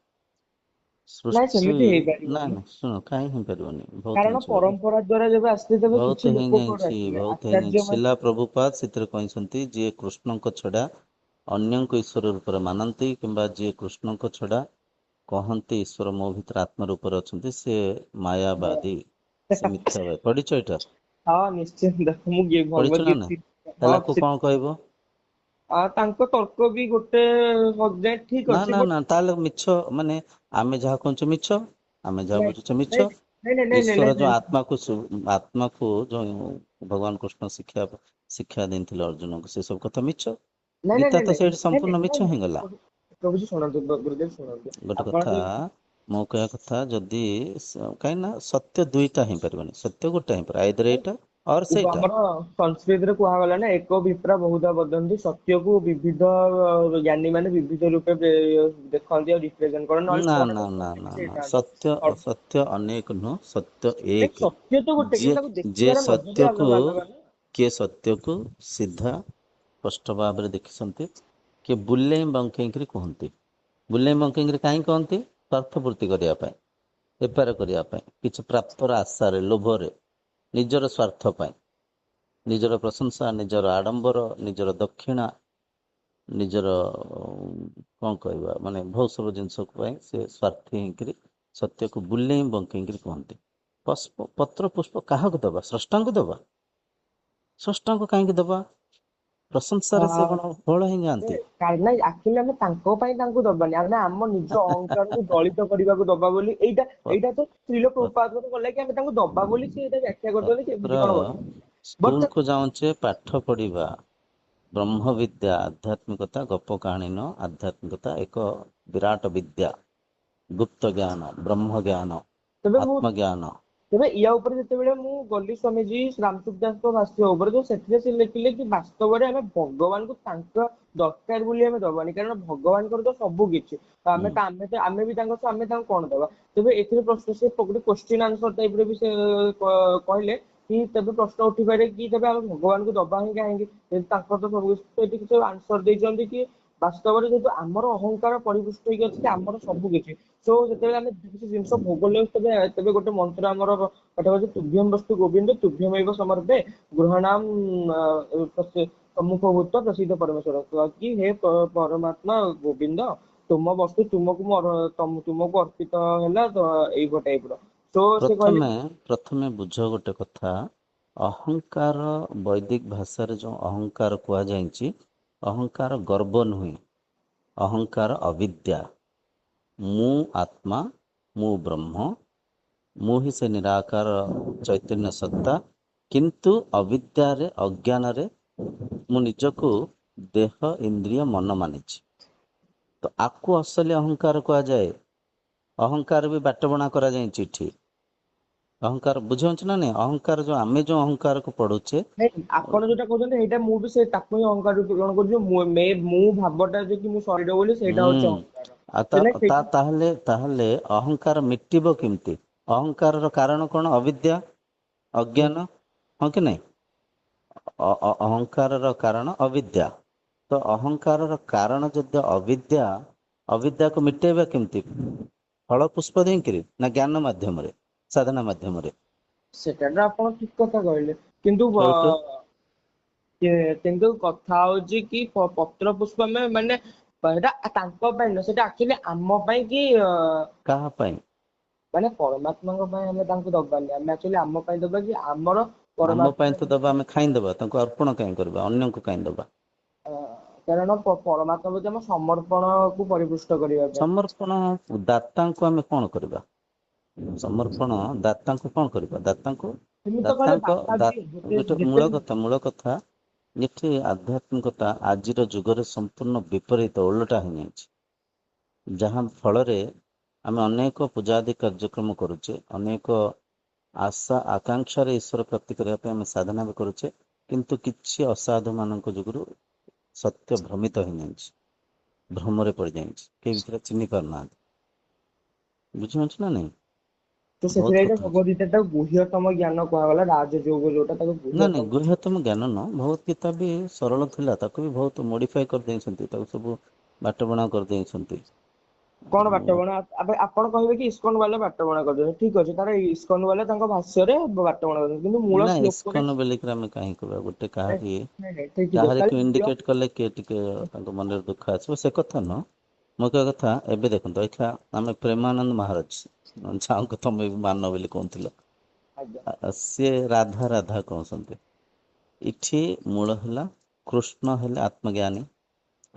ନାଇଁ ସୃଷ୍ଟି ସେମିତି ନାଇଁ ହେଇପାରିବନି, ନାଇଁ, ଶୁଣ, କାହିଁ ହେଇପାରିବନି? ବହୁତ କାରଣ ଜିନିଷ ହେଇଛି, ପରମ୍ପରା ଦ୍ଵାରା ଯେବେ ଆସିଲେ, ତେବେ କିଛି ବହୁତ ଲୋକ କୁଆଡେ ହେଇଯାଇଛି, ଆସିଲେ, ବହୁତ ଆଚାର୍ଯ୍ୟ ହେଇଯାଇଛି। ମାନେ। ଶିଲା ପ୍ରଭୁପାଦ ସେଥିରେ କହିଛନ୍ତି, ଯିଏ କୃଷ୍ଣଙ୍କ ଛଡା ଅନ୍ୟଙ୍କୁ ଈଶ୍ୱର ରୂପରେ ମାନନ୍ତି, କିମ୍ବା ଯିଏ କୃଷ୍ଣଙ୍କ ଛଡା କହନ୍ତି ଈଶ୍ୱର ମୋ ଭିତରେ ଆତ୍ମା ରୂପରେ ଅଛନ୍ତି, ସେ ମାୟାବାଦୀ, ସେ ମିଥ୍ୟାବାଦୀ। ପଢିଛ ଏଇଟା? ହଁ ନିଶ୍ଚିନ୍ତ, ମୁଁ ପଢିଛ ଭଗବତ ନା ନାଇଁ? ଗୀତା ତାହେଲେ ଆକୁ କଣ କହିବ? ତାଙ୍କ ତର୍କ ବି ଗୋଟେ ହଜାଏ ଠିକ ନା ଅଛି ନା ବଟ ନା ତାହେଲେ ମିଛ, ମାନେ ଆମେ ଯାହା କହୁଛେ ମିଛ, ଆମେ ଯାହା ନାଇଁ ବୁଝୁଛେ ନାଇଁ ମିଛ। ନାଇଁ ନାଇଁ ନାଇଁ ନାଇଁ ଈଶ୍ୱର ଯୋଉ ନାଇଁ ଆତ୍ମାକୁ ଯୋଉ ଭଗବାନ କୃଷ୍ଣ ଶିକ୍ଷା ଦେଇଥିଲେ ଅର୍ଜୁନଙ୍କୁ, ସେ ସବୁ କଥା ମିଛ। ନାଇଁ ନାଇଁ ଗୀତା ନାଇଁ ତ ନାଇଁ ସେଇଠି ନାଇଁ ସମ୍ପୂର୍ଣ୍ଣ ନାଇଁ ମିଛ ନାଇଁ ହେଇଗଲା। ପ୍ରଭୁଜୀ ଶୁଣନ୍ତୁ, ଗୁରୁଦେବ ଶୁଣନ୍ତୁ। ଗୋଟେ ଆପଣ କଥା, ମୁଁ କହିବା କଥା, ଯଦି କାହିଁକି ନା ସତ୍ୟ ଦୁଇଟା ହେଇପାରିବନି, ସତ୍ୟ ଗୋଟେ ହେଇପାରିବ, ଆଇଦର ଏଇଟା ଅର ସେଇଟା। ଆମର ସଂସ୍କୃତିରେ କୁହାଗଲା ନା, ଏକ ବିପ୍ରା ବହୁଧା ବଦନ୍ତି, ସତ୍ୟକୁ ବିବିଧ ଜ୍ଞାନୀ ମାନେ ବିବିଧ ରୂପେ ଦେଖନ୍ତି ଆଉ ରିପ୍ରେଜେଣ୍ଟ କରନ୍ତି, ନହେଲେ ନା ଜଣେ ନା ତ ନା ସତ୍ୟ ନା ନା, ହେଇଥାନ୍ତି। ସତ୍ୟ ଅସତ୍ୟ ଅନେକ ନୁହଁ, ସତ୍ୟ ନାଇଁ ଏକ। ସତ୍ୟ ତ ଗୋଟେ, କିନ୍ତୁ ଯିଏ ତାକୁ ଯିଏ ଦେଖିବାର ନଜରିଆ ସତ୍ୟକୁ, ଅଲଗା ଅଲଗା ନା। କିଏ ସତ୍ୟକୁ ସିଧା ସ୍ପଷ୍ଟ ଭାବରେ ଦେଖିଛନ୍ତି, କିଏ ବୁଲେଇ ବଙ୍କେଇକିରି କୁହନ୍ତି। ବୁଲେଇ ବଙ୍କେଇକିରି କାହିଁ କହନ୍ତି? ସ୍ୱାର୍ଥ ପୂର୍ତ୍ତି କରିବା ପାଇଁ, ବେପାର କରିବା ପାଇଁ, କିଛି ପ୍ରାପ୍ତର ଆଶାରେ, ଲୋଭରେ, ନିଜର ସ୍ୱାର୍ଥ ପାଇଁ, ନିଜର ପ୍ରଶଂସା, ନିଜର ଆଡମ୍ବର, ନିଜର ଦକ୍ଷିଣା, ନିଜର କଣ କହିବା, ମାନେ ବହୁତ ସବୁ ଜିନିଷ ପାଇଁ ସେ ସ୍ୱାର୍ଥୀ ହେଇକିରି ସତ୍ୟକୁ ବୁଲେଇ ବଙ୍କେଇକିରି କୁହନ୍ତି। ପତ୍ର ପୁଷ୍ପ କାହାକୁ ଦବା? ସ୍ରଷ୍ଟାଙ୍କୁ ଦବା। ସ୍ରଷ୍ଟାଙ୍କୁ କାହିଁକି ଦବା? ପ୍ରଶଂସାରେ ସେ କଣ ଫଳ ହିଁ ଯାଆନ୍ତି? ନାଇଁ ଆକ୍ଚୁଆଲି ଆମେ ତାଙ୍କ ପାଇଁ ତାଙ୍କୁ ଦବାନି, ଆମେ ଆମ ନିଜ ଅହଙ୍କାରକୁ ଦଳିତ କରିବାକୁ ଦବା ବୋଲି। ଏଇଟା ଏଇଟା ତ ସ୍ତ୍ରୀ ଲୋକ ଉପାଦନ କଲେ କି ଆମେ ତାଙ୍କୁ ଦବା ବୋଲି ସେ ଏଇଟା ବ୍ୟାଖ୍ୟା କରୁଛନ୍ତି, ପତ୍ର କେମିତି କଣ କରୁଛନ୍ତି ବଟ ସ୍କୁଲକୁ ଯାଉଛେ ପାଠ ପଢିବା, ବ୍ରହ୍ମ ବିଦ୍ୟା, ଆଧ୍ୟାତ୍ମିକତା ଗପ କାହାଣୀ ନୁହଁ, ଆଧ୍ୟାତ୍ମିକତା ଏକ ବିରାଟ ବିଦ୍ୟା, ଗୁପ୍ତ ଜ୍ଞାନ, ବ୍ରହ୍ମ ଜ୍ଞାନ, ତେବେ ମୁଁ ଆତ୍ମଜ୍ଞାନ। ତେବେ ୟା ଉପରେ ଯେତେବେଳେ ମୁଁ ଗଲି ସ୍ୱାମୀଜୀ ରାମଚୁକ ଦାସଙ୍କ ଭାଷ୍ୟ ଉପରେ, ତ ସେଥିରେ ସେ ଲେଖିଲେ କି ବାସ୍ତବରେ ଆମେ ଭଗବାନଙ୍କୁ ତାଙ୍କ ଦରକାର ବୋଲି ଆମେ ଦବାନି, କାରଣ ଭଗବାନଙ୍କର ତ ସବୁ କିଛି, ତ ହୁଁ ଆମେ ବି ତାଙ୍କ, ଆମେ ତାଙ୍କୁ କଣ ଦବା? ତେବେ ଏଥିରେ ପ୍ରଶ୍ନ, ସେ ଗୋଟେ କୋଶ୍ଚିନ୍ ଆନ୍ସର ଟାଇପରେ ବି ସେ କହିଲେ କି ତେବେ ପ୍ରଶ୍ନ ଉଠିପାରେ କି ତେବେ ଆମେ ଭଗବାନଙ୍କୁ ଦବା ହିଁ କାହିଁକି, ତାଙ୍କର ତ ସବୁ କିଛି, ତ ଏଠି କିଛି ଆନ୍ସର ଦେଇଛନ୍ତି କି ବାସ୍ତବରେ ଯେହେତୁ ଆମର ଅହଙ୍କାର ପରିପୃଷ୍ଟ ହେଇକି ଅଛି କି ଆମର ସବୁ କିଛି, ତ ଯେତେବେଳେ ଆମେ କିଛି ଜିନିଷ ଭୋଗ ନେଉ, ତେବେ ଗୋଟେ ମନ୍ତ୍ର ଆମର ପାଠ ଅଛି, ତୁଭ୍ୟମ ବସ୍ତୁ ଗୋବିନ୍ଦ ତୁଭ୍ୟମୈବ ସମର୍ପେ ଗୃହାଣାମ ସମ୍ମୁଖ ଭୂତ ପ୍ରସିଦ୍ଧ ପରମେଶ୍ୱର, କି ହେ ପରମାତ୍ମା ଗୋବିନ୍ଦ, ତୁମ ବସ୍ତୁ ତୁମକୁ ଅର୍ପିତ ହେଲା, ତ ଏଇ ଟାଇପ ର। ତ ସେ କହିଲେ ପ୍ରଥମେ ବୁଝ ଗୋଟେ କଥା, ଅହଙ୍କାର ବୈଦିକ ଭାଷାରେ ଯୋଉ ଅହଙ୍କାର କୁହାଯାଇଛି, ଅହଂକାର ଗର୍ବ ନୁହେଁ, ଅହଂକାର ଅବିଦ୍ୟା। ମୁଁ ଆତ୍ମା, ମୁଁ ବ୍ରହ୍ମ, ମୁଁ ହିଁ ସେ ନିରାକାର ଚୈତନ୍ୟ ସତ୍ତା, କିନ୍ତୁ ଅବିଦ୍ୟାରେ, ଅଜ୍ଞାନରେ ମୁଁ ନିଜକୁ ଦେହ ଇନ୍ଦ୍ରିୟ ମନ ମାନିଛି। ତ ଆକୁ ଅସଲି ଅହଂକାର କୁହାଯାଏ। ଅହଂକାର ବି ବାଟବଣା କରାଯାଇଛି ଏଠି। ଅହଂକାର ବୁଝିହଉଛି ନା ନାଇଁ? ଅହଂକାର ଯୋଉ ଆମେ ଯୋଉ ଅହଂକାରକୁ ପଢୁଛେ, ନାଇଁ ଆପଣ ଯୋଉଟା କହୁଛନ୍ତି ସେଇଟା ମୁଁ ବି ସେ ତାକୁ ହିଁ ଅହଙ୍କାର ପୂରଣ କରୁଛି, ମୁଁ ଭାବଟା ଯେ କି ମୁଁ ଶରୀର ବୋଲି, ସେଇଟା ହଉଛି ଅହଙ୍କାର। ଆଉ ସେଇଟା ତାହେଲେ ଅହଂକାର ମିଟିବ କେମିତି? ଅହଂକାରର କାରଣ କଣ? ଅବିଦ୍ୟା, ଅଜ୍ଞାନ, ହଁ କି ନାଇଁ? ଅହଂକାରର କାରଣ ଅବିଦ୍ୟା। ତ ଅହଂକାରର କାରଣ ଯଦି ଅବିଦ୍ୟା, ଅବିଦ୍ୟାକୁ ମିଟେଇବା କେମିତି? ଫଳ ପୁଷ୍ପ ଦେଇକିରି, ନା ଜ୍ଞାନ ମାଧ୍ୟମରେ, ସାଧନା ମାଧ୍ୟମରେ? ସେଟା ତ ଆପଣ ଠିକ କଥା କହିଲେ, କିନ୍ତୁ ସେଇଠୁ କିନ୍ତୁ କଥା ହଉଛି କି ପତ୍ର ପୁଷ୍ପ ମାନେ ସେଇଟା ତାଙ୍କ ପାଇଁ ନୁହଁ, ସେଇଟା ଆକ୍ଚୁଆଲି ଆମ ପାଇଁ କି କାହା ପାଇଁ? ମାନେ ପରମାତ୍ମାଙ୍କ ପାଇଁ ଆମେ ତାଙ୍କୁ ଦବାନି, ଆମେ ଆକ୍ଚୁଆଲି ଆମ ପାଇଁ ଦବା କି ଆମର ଆମ ପାଇଁ ପରମାତ୍ମା ତ ଦବା, ଆମେ ଖାଇଦବା, ତାଙ୍କୁ ଅର୍ପଣ କାହିଁ କରିବା, ଅନ୍ୟକୁ କାହିଁ ଦବା? କାରଣ ପରମାତ୍ମା ପ୍ରତି ଆମ ସମର୍ପଣକୁ ପରିପୃଷ୍ଟ କରିବା ପାଇଁ। ସମର୍ପଣ ଦାତାଙ୍କୁ ଆମେ କଣ କରିବା? ସମର୍ପଣ ଦାତାଙ୍କୁ କଣ କରିବା? ଦାତାଙ୍କୁ ସେମିତି ତ କହିଲେ ଦାତାଙ୍କ ବାପା ବି ଗୋଟେ ଯେତେ ମୂଳ କଥା ଏଠି ଆଧ୍ୟାତ୍ମିକତା ଆଜିର ଯୁଗରେ ସମ୍ପୂର୍ଣ୍ଣ ବିପରୀତ, ଓଲଟା ହେଇଯାଇଛି। ଯାହା ଫଳରେ ଆମେ ଅନେକ ପୂଜାଦି କାର୍ଯ୍ୟକ୍ରମ କରୁଛେ, ଅନେକ ଆଶା ଆକାଂକ୍ଷାରେ ଈଶ୍ୱର ପ୍ରାପ୍ତି କରିବା ପାଇଁ ଆମେ ସାଧନା ବି କରୁଛେ, କିନ୍ତୁ କିଛି ଅସାଧୁ ମାନଙ୍କ ଯୋଗୁରୁ ସତ୍ୟ ଭ୍ରମିତ ହେଇଯାଇଛି, ଭ୍ରମରେ ପଡିଯାଇଛି, କେହି ଭିତରେ ଚିହ୍ନି ପାରୁନାହାନ୍ତି। ବୁଝିପାରୁଛ ନା ନାଇଁ? ତ ବହୁତ ସେଥିରେ ଏଇଟା କଥା ଅଛି। ଭଗବଦ୍ଗୀତା ଟାକୁ ଗୁହ୍ୟତମ ଜ୍ଞାନ କୁହାଗଲା, ରାଜଯୋଗ ଯୋଉଟା ତାକୁ ନାଇଁ ଗୁହ୍ୟତମ। ଗୁହ୍ୟତମ ଜ୍ଞାନ ନୁହଁ, ଭଗବତ ଗୀତା ବି ସରଳ ଥିଲା, ତାକୁ ବି ବହୁତ ମୋଡିଫାଏ କରିଦେଇଛନ୍ତି, ତାକୁ ସବୁ ବାଟବଣା କରିଦେଇଛନ୍ତି। କଣ ବାଟବଣା? ଆପଣ କହିବେ କି ଇସ୍କନ ବାଲା ବାଟବଣା କରିଦେଇଛନ୍ତି, ଠିକ ଅଛି, ତାର ଇସ୍କନ ବାଲା ତାଙ୍କ ଭାଷ୍ୟରେ ବାଟବଣା କରିଛନ୍ତି, କିନ୍ତୁ ମୂଳ ନାଇଁ ଶ୍ଲୋକରେ ଇସ୍କନ ବୋଲିକିରି ଆମେ କାହିଁ କହିବା? ଗୋଟେ କାହାରି ନାଇଁ ନାଇଁ ଠିକ ଅଛି, ତାହେଲେ କାହାରିକୁ ମୂଳ ଇଣ୍ଡିକେଟ କଲେ କିଏ ଟିକେ ତାଙ୍କ ମନରେ ଦୁଃଖ ଆସିବ, ସେ କଥା ନୁହଁ। ମୋ କହିବା କଥା, ଏବେ ଦେଖନ୍ତୁ, ଏଇଖା ଆମେ ପ୍ରେମାନନ୍ଦ ମହାରାଜ ଯାହାଙ୍କୁ ତମେ ବି ମାନ ବୋଲି କହୁଥିଲ, ଆଜ୍ଞା ସିଏ ରାଧା ରାଧା କହୁଛନ୍ତି। ଏଠି ମୂଳ ହେଲା, କୃଷ୍ଣ ହେଲେ ଆତ୍ମଜ୍ଞାନୀ,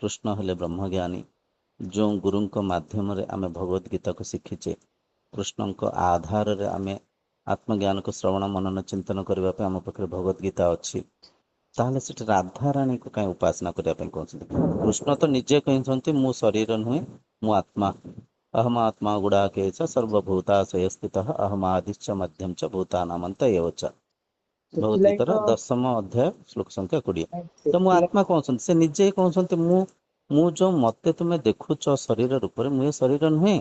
କୃଷ୍ଣ ହେଲେ ବ୍ରହ୍ମଜ୍ଞାନୀ। ଯେଉଁ ଗୁରୁଙ୍କ ମାଧ୍ୟମରେ ଆମେ ଭଗବତ ଗୀତାକୁ ଶିଖିଛେ, କୃଷ୍ଣଙ୍କ ଆଧାରରେ ଆମେ ଆତ୍ମଜ୍ଞାନକୁ ଶ୍ରବଣ ମନନ ଚିନ୍ତନ କରିବା ପାଇଁ ଆମ ପାଖରେ ଭଗବତ ଗୀତା ଅଛି, ତାହେଲେ ସେଠି ରାଧାରାଣୀକୁ କାହିଁ ଉପାସନା କରିବା ପାଇଁ କହୁଛନ୍ତି? କୃଷ୍ଣ ତ ନିଜେ କହିଛନ୍ତି ମୁଁ ଶରୀର ନୁହେଁ, ମୁଁ ଆତ୍ମା। ଅହମ ଆତ୍ମା ଗୁଡ଼ାକେଶ ସର୍ବଭୂତାଶୟ ସ୍ଥିତଃ ଅହମାଦିଶ୍ଚ ମଧ୍ୟମ ଚ ଭୂତାନାମନ୍ତ ଏବ ଚ। ଭଗବତ ସେଥିଲାଗି ଗୀତାର ତ 10ମ ଅଧ୍ୟାୟ ଶ୍ଲୋକ ସଂଖ୍ୟା 20। ତ ମୁଁ ସେଥିଲାଗି ଆତ୍ମା କହୁଛନ୍ତି, ସେ ନିଜେ ହିଁ କହୁଛନ୍ତି ମୁଁ ଯୋଉ ମତେ ତୁମେ ଦେଖୁଛ ଶରୀର ରୂପରେ, ମୁଁ ଏ ଶରୀର ନୁହେଁ,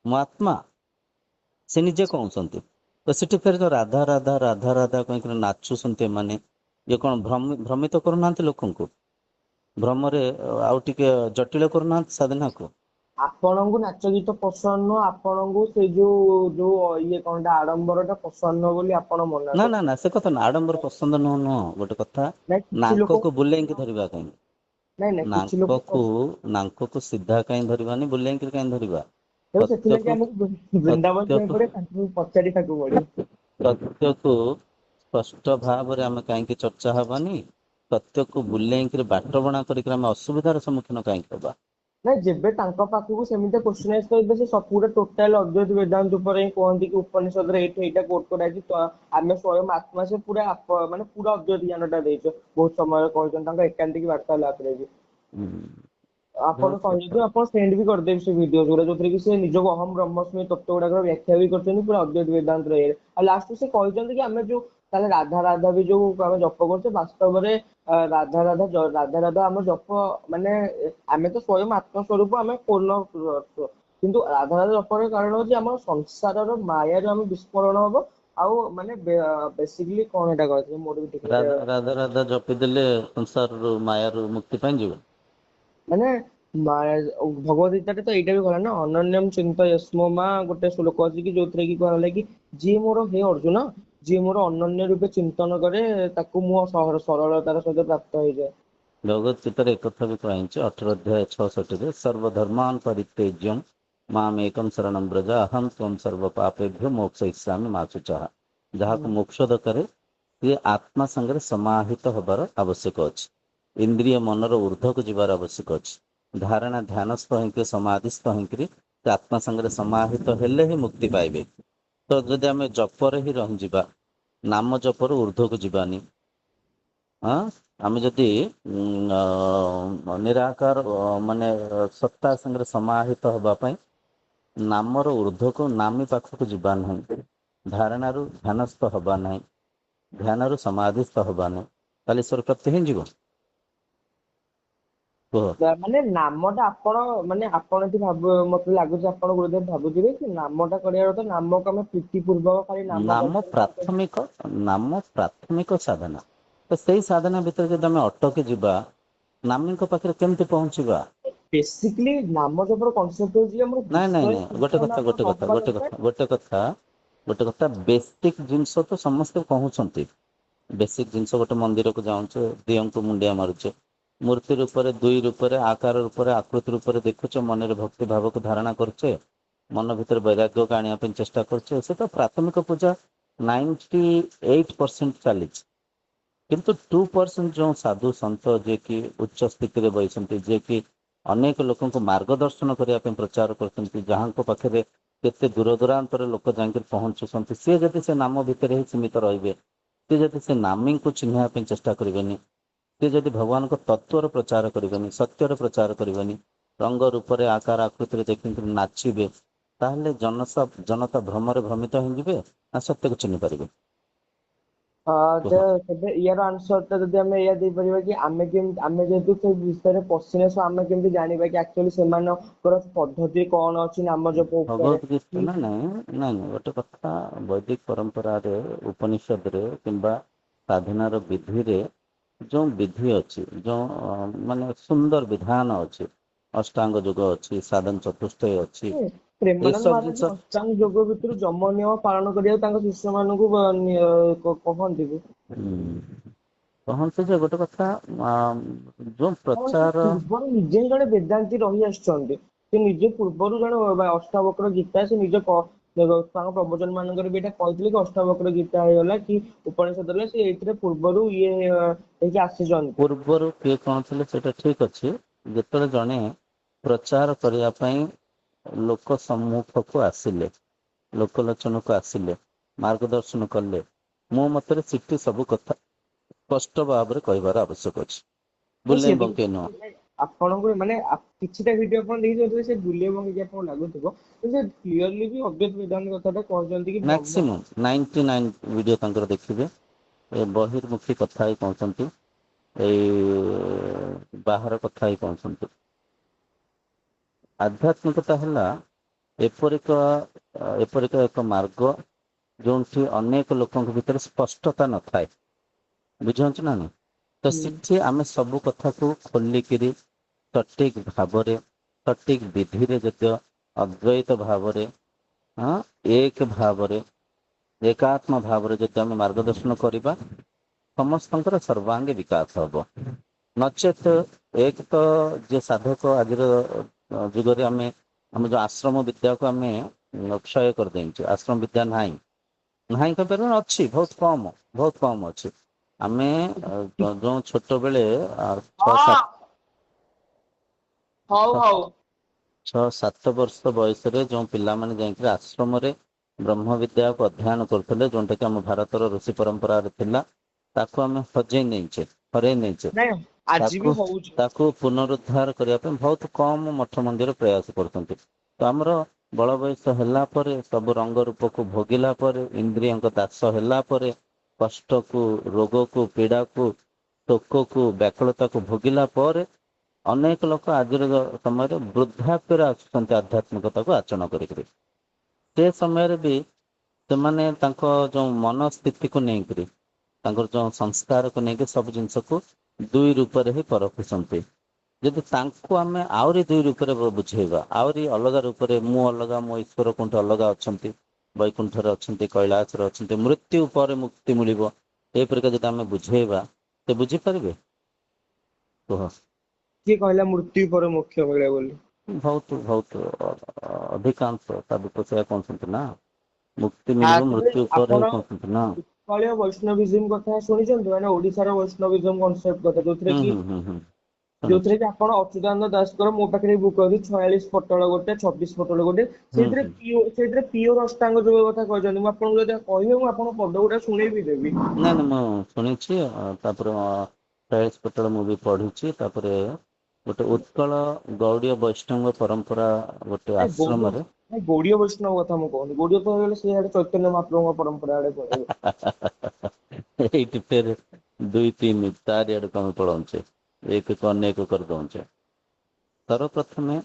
ମୁଁ ଆତ୍ମା। ସେ ନିଜେ କହୁଛନ୍ତି। ତ ସେଠି ଫେର ଯୋଉ ରାଧା ରାଧା ରାଧା ରାଧା କହିକି ନାଚୁଛନ୍ତି ଏମାନେ, ଇଏ କଣ ଭ୍ରମିତ କରୁନାହାନ୍ତି ଲୋକଙ୍କୁ? ଭ୍ରମରେ ଆଉ ଟିକେ ଜଟିଳ କରୁନାହାନ୍ତି ସାଧନାକୁ? ଆପଣଙ୍କୁ ନାଚ ଗୀତ ପସନ୍ଦ ନୁହଁ, ଆପଣଙ୍କୁ ସେଇ ଯୋଉ ଇଏ କଣଟା ଆଡମ୍ବର ଟା ପସନ୍ଦ ନୁହଁ ବୋଲି ଆପଣ ମନା ନା ନା କରୁଛନ୍ତି। ନା, ସେ କଥା ନା, ଆଡମ୍ବର ପସନ୍ଦ ନୁହଁ ଗୋଟେ କଥା। ନାଇଁ କିଛି ଲୋକ ନାକକୁ ବୁଲେଇକି ଧରିବା କାହିଁକି? ନାଇଁ ନାଇଁ କିଛି ଲୋକ ନାକକୁ ସିଧା କାହିଁ ଧରିବାନି, ବୁଲେଇକି କାହିଁ ଧରିବା? ତେଣୁ ସେଥିଲାଗି ସତ୍ୟକୁ ଆମକୁ ବୃନ୍ଦାବନ ଯିବାକୁ ସତ୍ୟକୁ ପଡେ, ତାଙ୍କୁ ପଚାରିବାକୁ ପଡେ। ସତ୍ୟକୁ ସ୍ପଷ୍ଟ ଭାବରେ ଆମେ କାହିଁକି ଚର୍ଚ୍ଚା ହବାନି? ସତ୍ୟକୁ ବୁଲେଇକିରି ବାଟ ବଣା କରିକି ଆମେ ଅସୁବିଧାର ସମ୍ମୁଖୀନ କାହିଁକି ହବା? ନାଇଁ ଯେବେ ତାଙ୍କ ପାଖକୁ ସେମିତି କ୍ୱେଶ୍ଚନ ଆସି କରିବେ, ସେ ପୁରା ଟୋଟାଲ ଅଦ୍ୱୈତ ବେଦାନ୍ତ ଉପରେ ହିଁ କୁହନ୍ତି କି ଉପନିଷଦରେ ଏଇଟା କୋଟ କରାଯାଇଛି, ତ ଆମେ ସ୍ୱୟଂ ଆତ୍ମା, ସେ ପୁରା ମାନେ ପୁରା ଅଦ୍ୱୈତ ଜ୍ଞାନ ଟା ଦେଇଛ ବହୁତ ସମୟରେ କହିଛନ୍ତି ତାଙ୍କ ଏକାନ୍ତିକ ବାର୍ତ୍ତାଳାପରେ ବି। ହୁଁ। ଆପଣ ବହୁତ କହିବେ କଥା। ଯଦି ଆପଣ ସେଣ୍ଡ ବି କରିଦେବେ ସେ ଭିଡିଓ ଗୁଡା, ଯୋଉଥିରେ କି ସେ ନିଜକୁ ଅହମ ବ୍ରହ୍ମସ୍ମି ତତ୍ତ୍ୱ ଗୁଡାକର ବ୍ୟାଖ୍ୟା ବି କରିଛନ୍ତି ପୁରା ଅଦ୍ୱୈତ ବେଦାନ୍ତର ଇଏରେ। ଆଉ ଲାଷ୍ଟକୁ ସେ କହିଛନ୍ତି କି ଆମେ ଯୋଉ ତାହେଲେ ରାଧା ରାଧା ବି ଯୋଉ ଆମେ ଜପ କରୁଛେ, ବାସ୍ତବରେ ରାଧା ରାଧା ରାଧା ରାଧା ଆମ ଜପ ମାନେ ଆମେ ତ ସ୍ୱୟଂ ଆତ୍ମ ସ୍ୱରୂପ, ଆମେ ପୂର୍ଣ୍ଣ, କିନ୍ତୁ ରାଧା ରାଧା ଜପର କାରଣ ହଉଛି ଆମ ସଂସାରର ମାୟାରୁ ଆମେ ବିସ୍ଫୋରଣ ହବ। ଆଉ ମାନେ ବେସିକଲି କଣ ଏଇଟା କହିଥିଲେ ମୋର ବି ଟିକେ ରାଧା ରାଧା ଜପି ଦେଲେ ସଂସାରରୁ ମାୟାରୁ ମୁକ୍ତି ପାଇଯିବ? ମାନେ ଭଗବତ ଗୀତାରେ ତ ଏଇଟା ବି କହିଲା ନା, ଅନନ୍ୟମ ଚିନ୍ତ ୟସ୍ମୋ ମା, ଗୋଟେ ଶ୍ଲୋକ ଅଛି କି ଯୋଉଥିରେ କି କୁହାଗଲା କି ଯିଏ ମୋର, ହେ ଅର୍ଜୁନ, ଯିଏ ମୋର ଅନନ୍ୟ ରୂପେ ଚିନ୍ତନ କରେ ତାକୁ ମୁଁ ସରଳତାର ସହିତ ପ୍ରାପ୍ତ ହେଇଯାଏ। ଭଗବତ ଗୀତାରେ ଏକଥା ବି କୁହାଯାଇଛି 18 ଅଧ୍ୟାୟ 66ରେ, ସର୍ବଧର୍ମାନ୍ ପରିତ୍ୟଜ୍ୟ ମାମ୍ ଏକଂ ଶରଣଂ ବ୍ରଜ ଅହଂ ତ୍ୱଂ ସର୍ବ ପାପେଭ୍ୟୋ ମୋକ୍ଷୟିଷ୍ୟାମି ମା ଶୁଚଃ। ଯାହାକୁ ମୋକ୍ଷ ଦରକାର, ସିଏ ଆତ୍ମା ସାଙ୍ଗରେ ସମାହିତ ହବାର ଆବଶ୍ୟକ ଅଛି। ଇନ୍ଦ୍ରିୟ ମନର ଉର୍ଦ୍ଧ୍ୱକୁ ଯିବାର ଆବଶ୍ୟକ ଅଛି। ଧାରଣା ଧ୍ୟାନସ୍ଥ ହେଇକି ସମାଧିସ୍ଥ ହେଇକିରି ସେ ଆତ୍ମା ସାଙ୍ଗରେ ସମାହିତ ହେଲେ ହିଁ ମୁକ୍ତି ପାଇବେ। ତ ଯଦି ଆମେ ଜପରେ ହିଁ ରହିଯିବା, ନାମ ଜପରୁ ଉର୍ଦ୍ଧ୍ୱକୁ ଯିବାନି, ଆମେ ଯଦି ନିରାକାର ମାନେ ସତ୍ତା ସାଙ୍ଗରେ ସମାହିତ ହବା ପାଇଁ ନାମର ଉର୍ଦ୍ଧ୍ୱକୁ ନାମି ପାଖକୁ ଯିବା ନାହିଁ, ଧାରଣାରୁ ଧ୍ୟାନସ୍ଥ ହବା ନାହିଁ, ଧ୍ୟାନରୁ ସମାଧିସ୍ଥ ହବା ନାହିଁ, ତାହେଲେ ଈଶ୍ୱର ପ୍ରାପ୍ତି ହେଇଯିବ? କୁହ। ମାନେ ନାମଟା ଆପଣ ମାନେ ଆପଣ ଏଠି ମତେ ଲାଗୁଛି ଆପଣ ବୋଧେ ଭାବୁଥିବେ କି ନାମଟା କରିବା କଥା, ନାମକୁ ଆମେ ପ୍ରୀତି ପୂର୍ବକ ଖାଲି ନାମ ନାମ ପ୍ରାଥମିକ ସାଧନା। ତ ସେଇ ସାଧନା ଭିତରେ ଯଦି ଆମେ ଅଟକି ଯିବା, ନାମୀଙ୍କ ପାଖରେ କେମିତି ପହଞ୍ଚିବା? ବେସିକଲି ନାମ ଜପର କନସେପ୍ଟ ହଉଛି ଆମର ନାଇଁ ନାଇଁ ବିଷୟ ନାଇଁ, ଗୋଟେ ଚିନ୍ତନ କଥା ଆମର ଗୋଟେ କଥା ହବା ଗୋଟେ ଦରକାର। କଥା ଗୋଟେ କଥା ଗୋଟେ କଥା, ବେସିକ ଜିନିଷ ତ ସମସ୍ତେ କହୁଛନ୍ତି। ବେସିକ ଜିନିଷ, ଗୋଟେ ମନ୍ଦିରକୁ ଯାଉଛେ, ଦିଅଙ୍କୁ ମୁଣ୍ଡିଆ ମାରୁଛେ, ମୂର୍ତ୍ତି ରୂପରେ, ଦୁଇ ରୂପରେ, ଆକାର ରୂପରେ, ଆକୃତି ରୂପରେ ଦେଖୁଛେ, ମନରେ ଭକ୍ତି ଭାବକୁ ଧାରଣା କରୁଛେ, ମନ ଭିତରେ ବୈରାଗ୍ୟକୁ ଆଣିବା ପାଇଁ ଚେଷ୍ଟା କରୁଛେ, ସେ ତ ପ୍ରାଥମିକ ପୂଜା 98% ଚାଲିଛି। କିନ୍ତୁ 2% ଯେଉଁ ସାଧୁ ସନ୍ଥ ଯିଏକି ଉଚ୍ଚ ସ୍ଥିତିରେ ବହିଛନ୍ତି, ଯିଏକି ଅନେକ ଲୋକଙ୍କୁ ମାର୍ଗଦର୍ଶନ କରିବା ପାଇଁ ପ୍ରଚାର କରୁଛନ୍ତି, ଯାହାଙ୍କ ପାଖରେ କେତେ ଦୂର ଦୂରାନ୍ତରେ ଲୋକ ଯାଇକି ପହଞ୍ଚୁଛନ୍ତି, ସିଏ ଯଦି ସେ ନାମ ଭିତରେ ହିଁ ସୀମିତ ରହିବେ, ସେ ଯଦି ସେ ନାମୀଙ୍କୁ ଚିହ୍ନିବା ପାଇଁ ଚେଷ୍ଟା କରିବେନି, ସେ ଯଦି ଭଗବାନଙ୍କ ତତ୍ଵର ପ୍ରଚାର କରିବେନି, ସତ୍ୟର ପ୍ରଚାର କରିବେନି, ରଙ୍ଗ ରୂପରେ ଆକାର ଆକୃତିରେ ଦେଖିକି ନାଚିବେ, ତାହେଲେ ଜନତା ଭ୍ରମରେ ଭ୍ରମିତ ହେଇଯିବେ ନା ସତ୍ୟକୁ ଚିହ୍ନି ପାରିବେ? କୁହ। ତେବେ ୟାର ଆନ୍ସର ଟା ଯଦି ଆମେ ଏଇଆ ଦେଇପାରିବା କି ଆମେ କେମିତି, ଆମେ ଯେହେତୁ ସେ ବିଷୟରେ ପଶିନେ, ଆମେ କେମିତି ଜାଣିବା କି ଆକ୍ଚୁଆଲି ସେମାନଙ୍କର ପଦ୍ଧତି କଣ ଅଛି ନାମ ଜପ ଉପରେ? ଭଗବତ ଗୀତା ନା ନାଇଁ ନାଇଁ ଗୋଟେ କଥା, ବୈଦିକ ପରମ୍ପରାରେ, ଉପନିଷଦରେ କିମ୍ବା ସାଧନାର ବିଧିରେ ଯେଉଁ ବିଧି ଅଛି, ଯେଉଁ ମାନେ ସୁନ୍ଦର ବିଧାନ ଅଛି, ଅଷ୍ଟାଙ୍ଗ ଯୋଗ ଅଛି, ସାଧନ ଚତୁଷ୍ଟୟ ଅଛି, ପ୍ରେମାନନ୍ଦ ଏସବୁ ମହାରାଜ ଜିନିଷ ଅଷ୍ଟାଙ୍ଗ ଯୋଗ ଭିତରୁ ଯମ ନିୟମ ପାଳନ କରିବାକୁ ତାଙ୍କ ଶିଷ୍ୟ ମାନଙ୍କୁ କହନ୍ତି ବି। କହନ୍ତି ଯେ, ଗୋଟେ କଥା ଯୋଉ ହଁ ସେ ପ୍ରଚାର ପୂର୍ବରୁ ନିଜେ ହିଁ ଜଣେ ବେଦାନ୍ତୀ ରହି ଆସିଛନ୍ତି। ସେ ନିଜେ ପୂର୍ବରୁ ଜଣେ ଅଷ୍ଟାବକ୍ର ଗୀତା, ସେ ନିଜ ତାଙ୍କ ପ୍ରବଚନ ମାନଙ୍କରେ ବି ଏଇଟା କହିଥିଲେ କି ଅଷ୍ଟାବକ୍ର ଗୀତା ହେଇଗଲା କି ଉପନିଷଦ ହେଲା, ସେ ଏଇଥିରେ ପୂର୍ବରୁ ଇଏ ହେଇକି ଆସିଛନ୍ତି। ପୂର୍ବରୁ କିଏ କଣ ଥିଲେ ସେଇଟା ଠିକ ଅଛି, ଯେତେବେଳେ ଜଣେ ପ୍ରଚାର କରିବା ପାଇଁ ଲୋକ ସମ୍ମୁଖକୁ ଆସିଲେ, ଲୋକଲୋଚନକୁ ଆସିଲେ, ମାର୍ଗଦର୍ଶନ କଲେ, ମୋ ମତରେ ସେଠି ସବୁ କଥା ସ୍ପଷ୍ଟ ଭାବରେ କହିବାର ଆବଶ୍ୟକ ଅଛି। ନାଇଁ ବୁଲେଇ ସେଟା ବଙ୍କେଇ ନୁହଁ। ଆପଣଙ୍କୁ ମାନେ କିଛିଟା ଭିଡିଓ ଆପଣ ଦେଖିଥିବେ ସେ ବୁଲିବାକୁ ହେଇକି ଆପଣଙ୍କୁ ଲାଗୁଥିବ କିନ୍ତୁ ସେ କ୍ଲିୟରଲି ବି ଅଦ୍ୱୈତ ବେଦାନ୍ତ କଥାଟା କହିଛନ୍ତି କି ବ୍ରହ୍ମ। ମ୍ୟାକ୍ସିମମ୍ 99 ଭିଡ଼ିଓ ତାଙ୍କର ଦେଖିବେ ଏ ବହିର୍ମୁଖୀ କଥା ହିଁ କହୁଛନ୍ତି, ଏଇ ବାହାର କଥା ହିଁ କହୁଛନ୍ତି। ଆଧ୍ୟାତ୍ମିକତା ହେଲା ଏପରିକ ଏକ ମାର୍ଗ ଯେଉଁଠି ଅନେକ ଲୋକଙ୍କ ଭିତରେ ସ୍ପଷ୍ଟତା ନଥାଏ, ବୁଝିପାରୁଛ ନା ନାଇଁ? ତ ହୁଁ ସେଠି ଆମେ ସବୁ କଥାକୁ ଖୋଲିକିରି ସଠିକ ଭାବରେ, ସଠିକ ବିଧିରେ, ଯଦିଓ ଅଦ୍ୱୈତ ଭାବରେ, ହଁ ଏକ ଭାବରେ, ଏକାତ୍ମ ଭାବରେ ଯଦି ଆମେ ମାର୍ଗଦର୍ଶନ କରିବା ସମସ୍ତଙ୍କର ସର୍ବାଙ୍ଗୀ ବିକାଶ ହବ। ନଚେତ ଏକ ତ ଯେ ସାଧକ ଆଜିର ଯୁଗରେ ଆମେ ଆମ ଯୋଉ ଆଶ୍ରମ ବିଦ୍ୟାକୁ ଆମେ କ୍ଷୟ କରିଦେଇଛୁ, ଆଶ୍ରମ ବିଦ୍ୟା ନାହିଁ, ନାହିଁ କହିପାରିବାନି, ଅଛି ବହୁତ କମ ଅଛି। ଆମେ ଯୋଉ ଛୋଟ ବେଳେ ଛଅ ହଁ ସାତ ହଉ ଛଅ ହଉ। 6-7 ବର୍ଷ ବୟସରେ ଯୋଉ ପିଲାମାନେ ଯାଇକି ଆଶ୍ରମରେ ବ୍ରହ୍ମ ବିଦ୍ୟାକୁ ଅଧ୍ୟୟନ କରୁଥିଲେ, ଯୋଉଟା କି ଆମ ଭାରତର ଋଷି ପରମ୍ପରାରେ ଥିଲା, ତାକୁ ଆମେ ହରେଇ ନେଇଛେ। ନାଇଁ ଆଜି ବି ତାକୁ ହଉଛି। ତାକୁ ପୁନରୁଦ୍ଧାର କରିବା ପାଇଁ ବହୁତ କମ ମଠ ମନ୍ଦିର ପ୍ରୟାସ କରୁଛନ୍ତି। ତ ଆମର ବଳ ବୟସ ହେଲା ପରେ, ସବୁ ରଙ୍ଗ ରୂପକୁ ଭୋଗିଲା ପରେ, ଇନ୍ଦ୍ରିୟଙ୍କ ଦାସ ହେଲା ପରେ, କଷ୍ଟକୁ, ରୋଗକୁ, ପୀଡ଼ାକୁ, ଶୋକକୁ, ବ୍ୟାକୁଳତାକୁ ଭୋଗିଲା ପରେ ଅନେକ ଲୋକ ଆଜିର ସମୟରେ ବୃଦ୍ଧାପ୍ୟରେ ଆସୁଛନ୍ତି ଆଧ୍ୟାତ୍ମିକତାକୁ ଆଚରଣ କରିକିରି। ସେ ସମୟରେ ବି ସେମାନେ ତାଙ୍କ ଯୋଉ ମନସ୍ଥିତିକୁ ନେଇକରି, ତାଙ୍କର ଯୋଉ ସଂସ୍କାରକୁ ନେଇକି ସବୁ ଜିନିଷକୁ ଦୁଇ ରୂପରେ ହିଁ ପରଖୁଛନ୍ତି। ଯଦି ତାଙ୍କୁ ଆମେ ଆହୁରି ଦୁଇ ରୂପରେ ବୁଝେଇବା, ଆହୁରି ଅଲଗା ରୂପରେ, ମୁଁ ଅଲଗା ମୋ ଈଶ୍ୱର କୋଉଠି ଅଲଗା ଅଛନ୍ତି, ବୈକୁଣ୍ଠରେ ଅଛନ୍ତି, କୈଳାସରେ ଅଛନ୍ତି, ମୃତ୍ୟୁ ପରେ ମୁକ୍ତି ମିଳିବ, ଏପରିକା ଯଦି ଆମେ ବୁଝେଇବା, ସେ ବୁଝିପାରିବେ? କୁହ। କିଏ କହିଲା ମୃତ୍ୟୁ ପରେ ମୋକ୍ଷ ମିଳେ ବୋଲି? ବହୁତ ଅଧିକାଂଶ ସାଧୁ ତ ସେଇଆ କହୁଛନ୍ତି ନା, ମୁକ୍ତି ମିଳିବ ତେବେ ମୃତ୍ୟୁ ପରେ ଆପଣ କହୁଛନ୍ତି ନା। ଉତ୍କଳୀୟ ବୈଷ୍ଣବିଜମ କଥା ଶୁଣିଛନ୍ତି, ମାନେ ଓଡିଶାର ବୈଷ୍ଣବିଜମ କନସେପ୍ଟ କଥା, ଯୋଉଥିରେ କି ହୁଁ ଯୋଉଥିରେ ଶୁଣିଛି। କି ଆପଣ ଅଚ୍ୟୁତାନନ୍ଦ ଦାସଙ୍କର, ମୋ ପାଖରେ ବୁକ୍ ଅଛି 46 ପଟଳ ଗୋଟେ, 26 ପଟଳ ଗୋଟେ, ହୁଁ ସେଇଥିରେ ହୁଁ ସେଇଥିରେ ପିଓର ଅଷ୍ଟାଙ୍ଗ ଯୋଗ କଥା କହିଛନ୍ତି। ମୁଁ ଆପଣଙ୍କୁ ଯଦି କହିବେ ମୁଁ ଆପଣଙ୍କୁ ପଦ ଗୁଡା ଶୁଣେଇ ବିି ଦେବି। ନାଇଁ ନାଇଁ ମୁଁ ଶୁଣିଛି, ତାପରେ 46 ପଟଳ ମୁଁ ବି ପଢିଛି, ତାପରେ ଗୋଟେ ଉତ୍କଳ ଗୌଡୀୟ ବୈଷ୍ଣବ ପରମ୍ପରା ଗୋଟେ ନାଇଁ ଗୌଡୀୟ ଆଶ୍ରମରେ ନାଇଁ ଗୌଡୀୟ ବୈଷ୍ଣବ କଥା ମୁଁ କହୁନି, ଗୌଡୀୟ ତ ହେଇଗଲେ ସେଇଆଡେ ଚୈତନ୍ୟ ମହାପ୍ରଭୁଙ୍କ ପରମ୍ପରା ଆଡେ ପଳେଇବ। ଏଇଠି ଫେର 2-3 ଚାରିଆଡକୁ ଆମେ ପଳଉଛେ, ଏକକୁ ଅନେକ କରିଦଉଛେ। ସର୍ବପ୍ରଥମେ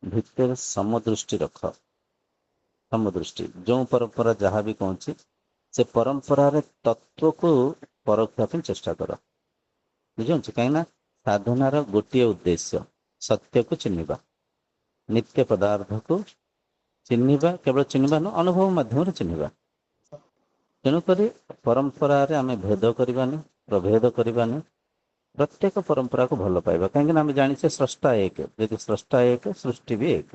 ଭିତରେ ସମଦୃଷ୍ଟି ରଖ, ସମଦୃଷ୍ଟି, ଯୋଉ ପରମ୍ପରା ଯାହା ବି କହୁଛି ସେ ପରମ୍ପରାରେ ତତ୍ଵକୁ ପରଖିବା ପାଇଁ ଚେଷ୍ଟା କର। ବୁଝିପାରୁଛ, କାହିଁକି ନା ସାଧନାର ଗୋଟିଏ ଉଦ୍ଦେଶ୍ୟ ସତ୍ୟକୁ ଚିହ୍ନିବା, ନିତ୍ୟ ପଦାର୍ଥକୁ ଚିହ୍ନିବା, କେବଳ ଚିହ୍ନିବା ନୁହଁ, ଅନୁଭବ ମାଧ୍ୟମରେ ଚିହ୍ନିବା। ତେଣୁକରି ପରମ୍ପରାରେ ଆମେ ଭେଦ କରିବାନି, ପ୍ରଭେଦ କରିବାନି, ପ୍ରତ୍ୟେକ ପରମ୍ପରାକୁ ଭଲ ପାଇବା, କାହିଁକିନା ଆମେ ଜାଣିଛେ ସ୍ରଷ୍ଟା ଏକ, ଯଦି ସ୍ରଷ୍ଟା ଏକ ସୃଷ୍ଟି ବି ଏକ।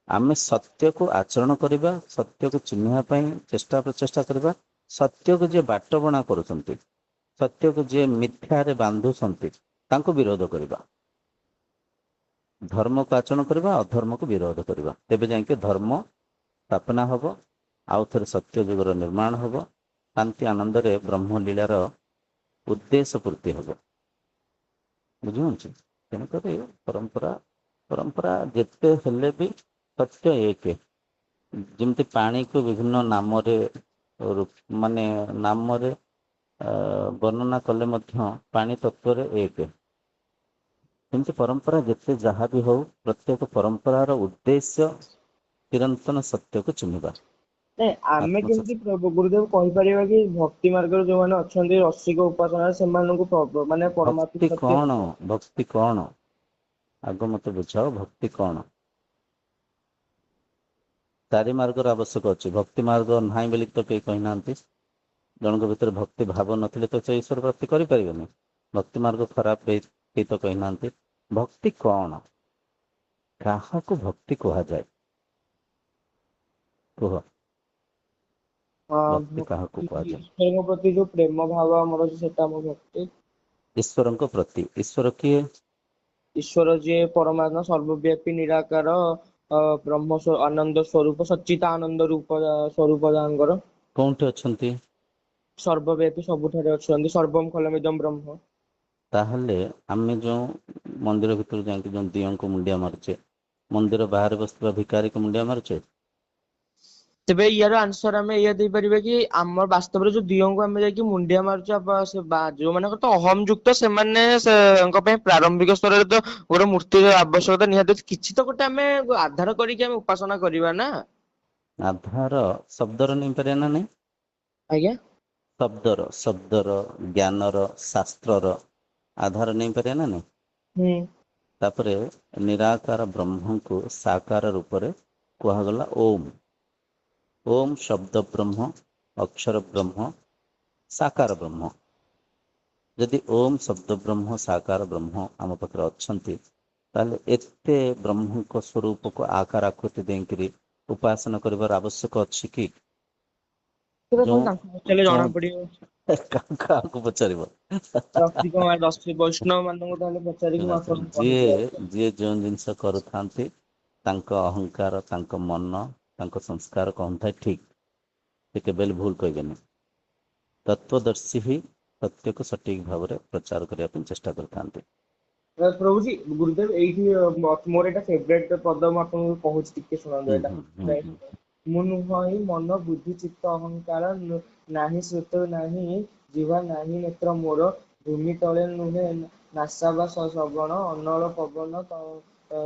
ଆମେ ସତ୍ୟକୁ ଆଚରଣ କରିବା, ସତ୍ୟକୁ ଚିହ୍ନିବା ପାଇଁ ଚେଷ୍ଟା ପ୍ରଚେଷ୍ଟା କରିବା, ସତ୍ୟକୁ ଯିଏ ବାଟ ବଣା କରୁଛନ୍ତି, ସତ୍ୟକୁ ଯିଏ ମିଥ୍ୟାରେ ବାନ୍ଧୁଛନ୍ତି, ତାଙ୍କୁ ବିରୋଧ କରିବା। ଧର୍ମକୁ ଆଚରଣ କରିବା, ଅଧର୍ମକୁ ବିରୋଧ କରିବା, ତେବେ ଯାଇକି ଧର୍ମ ସ୍ଥାପନା ହବ, ଆଉ ଥରେ ସତ୍ୟ ଯୁଗର ନିର୍ମାଣ ହବ, ଶାନ୍ତି ଆନନ୍ଦରେ ବ୍ରହ୍ମ ଲୀଳାର ଉଦ୍ଦେଶ୍ୟ ପୂର୍ତ୍ତି ହବ। ବୁଝିପାରୁଛ, ତେଣୁକରି ପରମ୍ପରା ଯେତେ ହେଲେ ବି ସତ୍ୟ ଏକ। ଯେମିତି ପାଣିକୁ ବିଭିନ୍ନ ନାମରେ ମାନେ ନାମରେ ବର୍ଣ୍ଣନା କଲେ ମଧ୍ୟ ପାଣି ତତ୍ଵରେ ଏକ। କିନ୍ତୁ ପରମ୍ପରା ଯେତେ ଯାହା ବି ହଉ, ପ୍ରତ୍ୟେକ ପରମ୍ପରାର ଉଦ୍ଦେଶ୍ୟ ଚିରନ୍ତନ ସତ୍ୟକୁ ଚିହ୍ନିବା। ନାଇଁ ଆମେ ଆତ୍ମସତ୍ୟ। କେମିତି ଗୁରୁଦେବ କହିପାରିବା କି ଭକ୍ତି ମାର୍ଗରେ ଯୋଉମାନେ ଅଛନ୍ତି ରସିକ ଉପାସନା, ସେମାନଙ୍କୁ ମାନେ ଭକ୍ତି ପରମାତ୍ମ ସତ୍ୟ କଣ? ଭକ୍ତି କଣ? ଆଗ ମତେ ବୁଝାଅ ଭକ୍ତି କଣ? ଚାରି ମାର୍ଗର ଆବଶ୍ୟକ ଅଛି, ଭକ୍ତି ମାର୍ଗ ନାହିଁ ବୋଲି ତ କେହି କହିନାହାନ୍ତି। ଜଣଙ୍କ ଭିତରେ ଭକ୍ତି ଭାବ ନଥିଲେ ତ ସେ ଈଶ୍ୱର ପ୍ରାପ୍ତି କରିପାରିବେନି। ଭକ୍ତି ମାର୍ଗ ଖରାପ କେହି ତ କହିନାହାନ୍ତି। ଭକ୍ତି କଣ? କାହାକୁ ଭକ୍ତି କୁହାଯାଏ? କୁହ। ଭକ୍ତି କାହାକୁ ଭକ୍ତି କୁହାଯାଏ? ଈଶ୍ୱରଙ୍କ ପ୍ରତି ଯୋଉ ପ୍ରେମ ଭାବ ଆମର ଅଛି, ସେଟା ଆମ ଭକ୍ତି। ଈଶ୍ୱରଙ୍କ ପ୍ରତି, ଈଶ୍ୱର କିଏ? ଈଶ୍ୱର ଯିଏ ପରମାତ୍ମା ସର୍ବବ୍ୟାପୀ ନିରାକାର ବ୍ରହ୍ମ ଆନନ୍ଦ ସ୍ୱରୂପ ସଚ୍ଚିତ ଆନନ୍ଦ ରୂପ ସ୍ୱରୂପ ଯାହାଙ୍କର କୋଉଠି ଅଛନ୍ତି? ସର୍ବବ୍ୟାପୀ ସବୁଠାରେ ଅଛନ୍ତି ସର୍ବମ୍ ଖଲମିଦମ୍ ବ୍ରହ୍ମ। ତାହେଲେ ଆମେ ଯୋଉ ମନ୍ଦିର ଭିତରୁ ଯାଇକି ଯୋଉ ଦିଅଙ୍କୁ ମୁଣ୍ଡିଆ ମାରୁଛେ, ମନ୍ଦିର ବାହାରେ ବସିଥିବା ଭିକାରୀକୁ ମୁଣ୍ଡିଆ ମାରୁଛେ? ତେବେ ୟାର ଆନ୍ସର ଆମେ ଏଇଆ ଦେଇପାରିବା କି ଆମର ବାସ୍ତବରେ ଯୋଉ ଦିଅଙ୍କୁ ଆମେ ଯାଇକି ମୁଣ୍ଡିଆ ମାରୁଛୁ ଯୋଉମାନଙ୍କର ତ ଅହମ ଯୁକ୍ତ ସେମାନଙ୍କ ପାଇଁ ପ୍ରାରମ୍ଭିକ ସ୍ତରରେ ତ ଗୋଟେ ମୂର୍ତ୍ତିର ଆବଶ୍ୟକତା ନିହାତି ଅଛି। କିଛି ତ ଗୋଟେ ଆମେ ଆଧାର କରିକି ଆମେ ଉପାସନା କରିବା ନା। ଆଧାର ଶବ୍ଦର ନେଇପାରିବା ନା ନାଇଁ? ଆଜ୍ଞା। ଶବ୍ଦର ଜ୍ଞାନର ଶାସ୍ତ୍ରର ଆଧାର ନେଇପାରିବା ନା ନାଇଁ? ହୁଁ। ତାପରେ ନିରାକାର ବ୍ରହ୍ମଙ୍କୁ ସାକାର ରୂପରେ କୁହାଗଲା ଓମ୍। ଓମ୍ ଶବ୍ଦ ବ୍ରହ୍ମ, ଅକ୍ଷର ବ୍ରହ୍ମ, ସାକାର ବ୍ରହ୍ମ। ଯଦି ଓମ୍ ଶବ୍ଦ ବ୍ରହ୍ମ ସାକାର ବ୍ରହ୍ମ ଆମ ପାଖରେ ଅଛନ୍ତି, ତାହେଲେ ଏତେ ବ୍ରହ୍ମଙ୍କ ସ୍ୱରୂପକୁ ଆକାର ଆକୃତି ଦେଇକରି ଉପାସନା କରିବାର ଆବଶ୍ୟକ ଅଛି କି? ସେଟା ଯୋଉ ସବୁ ତାଙ୍କୁ ପଚାରିଲେ ଜଣା ପଡିବ। କାହାକୁ ପଚାରିବ? ବୈଷ୍ଣବ ମାନଙ୍କୁ ତାହେଲେ ପଚାରିକି ମୁଁ ଆପଣଙ୍କୁ ଯିଏ କହିବି ଆଉ। ଯିଏ ଯେଉଁ ଜିନିଷ କରୁଥାନ୍ତି, ତାଙ୍କ ଅହଂକାର, ତାଙ୍କ ମନ, ତାଙ୍କ ସଂସ୍କାର କଣ ଥାଏ ଠିକ୍, ସେ କେବେ ହେଲେ ଭୁଲ କହିବେନି। ତତ୍ଵଦର୍ଶୀ ହିଁ ସତ୍ୟକୁ ସଠିକ ଭାବରେ ପ୍ରଚାର କରିବା ପାଇଁ ଚେଷ୍ଟା କରିଥାନ୍ତି। ପ୍ରଭୁଜୀ ଗୁରୁଦେବ ଏଇଠି ମୋର ଏଇଟା ଫେବରାଇଟ ପଦ, ମୁଁ ଆପଣଙ୍କୁ କହୁଛି ଟିକେ ଶୁଣନ୍ତୁ ହୁଁ ଏଇଟା। ହୁଁ ହୁଁ ହୁଁ ମୁଁ ନୁହଁ ହିଁ ମନ ବୁଦ୍ଧି ଚିତ୍ତ ଅହଙ୍କାର ନାହିଁ ଶ୍ରୁତ ନାହିଁ ଜିଭ ନାହିଁ ନେତ୍ର ମୋର ଭୂମି ତଳେ ନୁହେଁ ନାସା ବା ଶ୍ରବଣ ଅନଳ ପବନ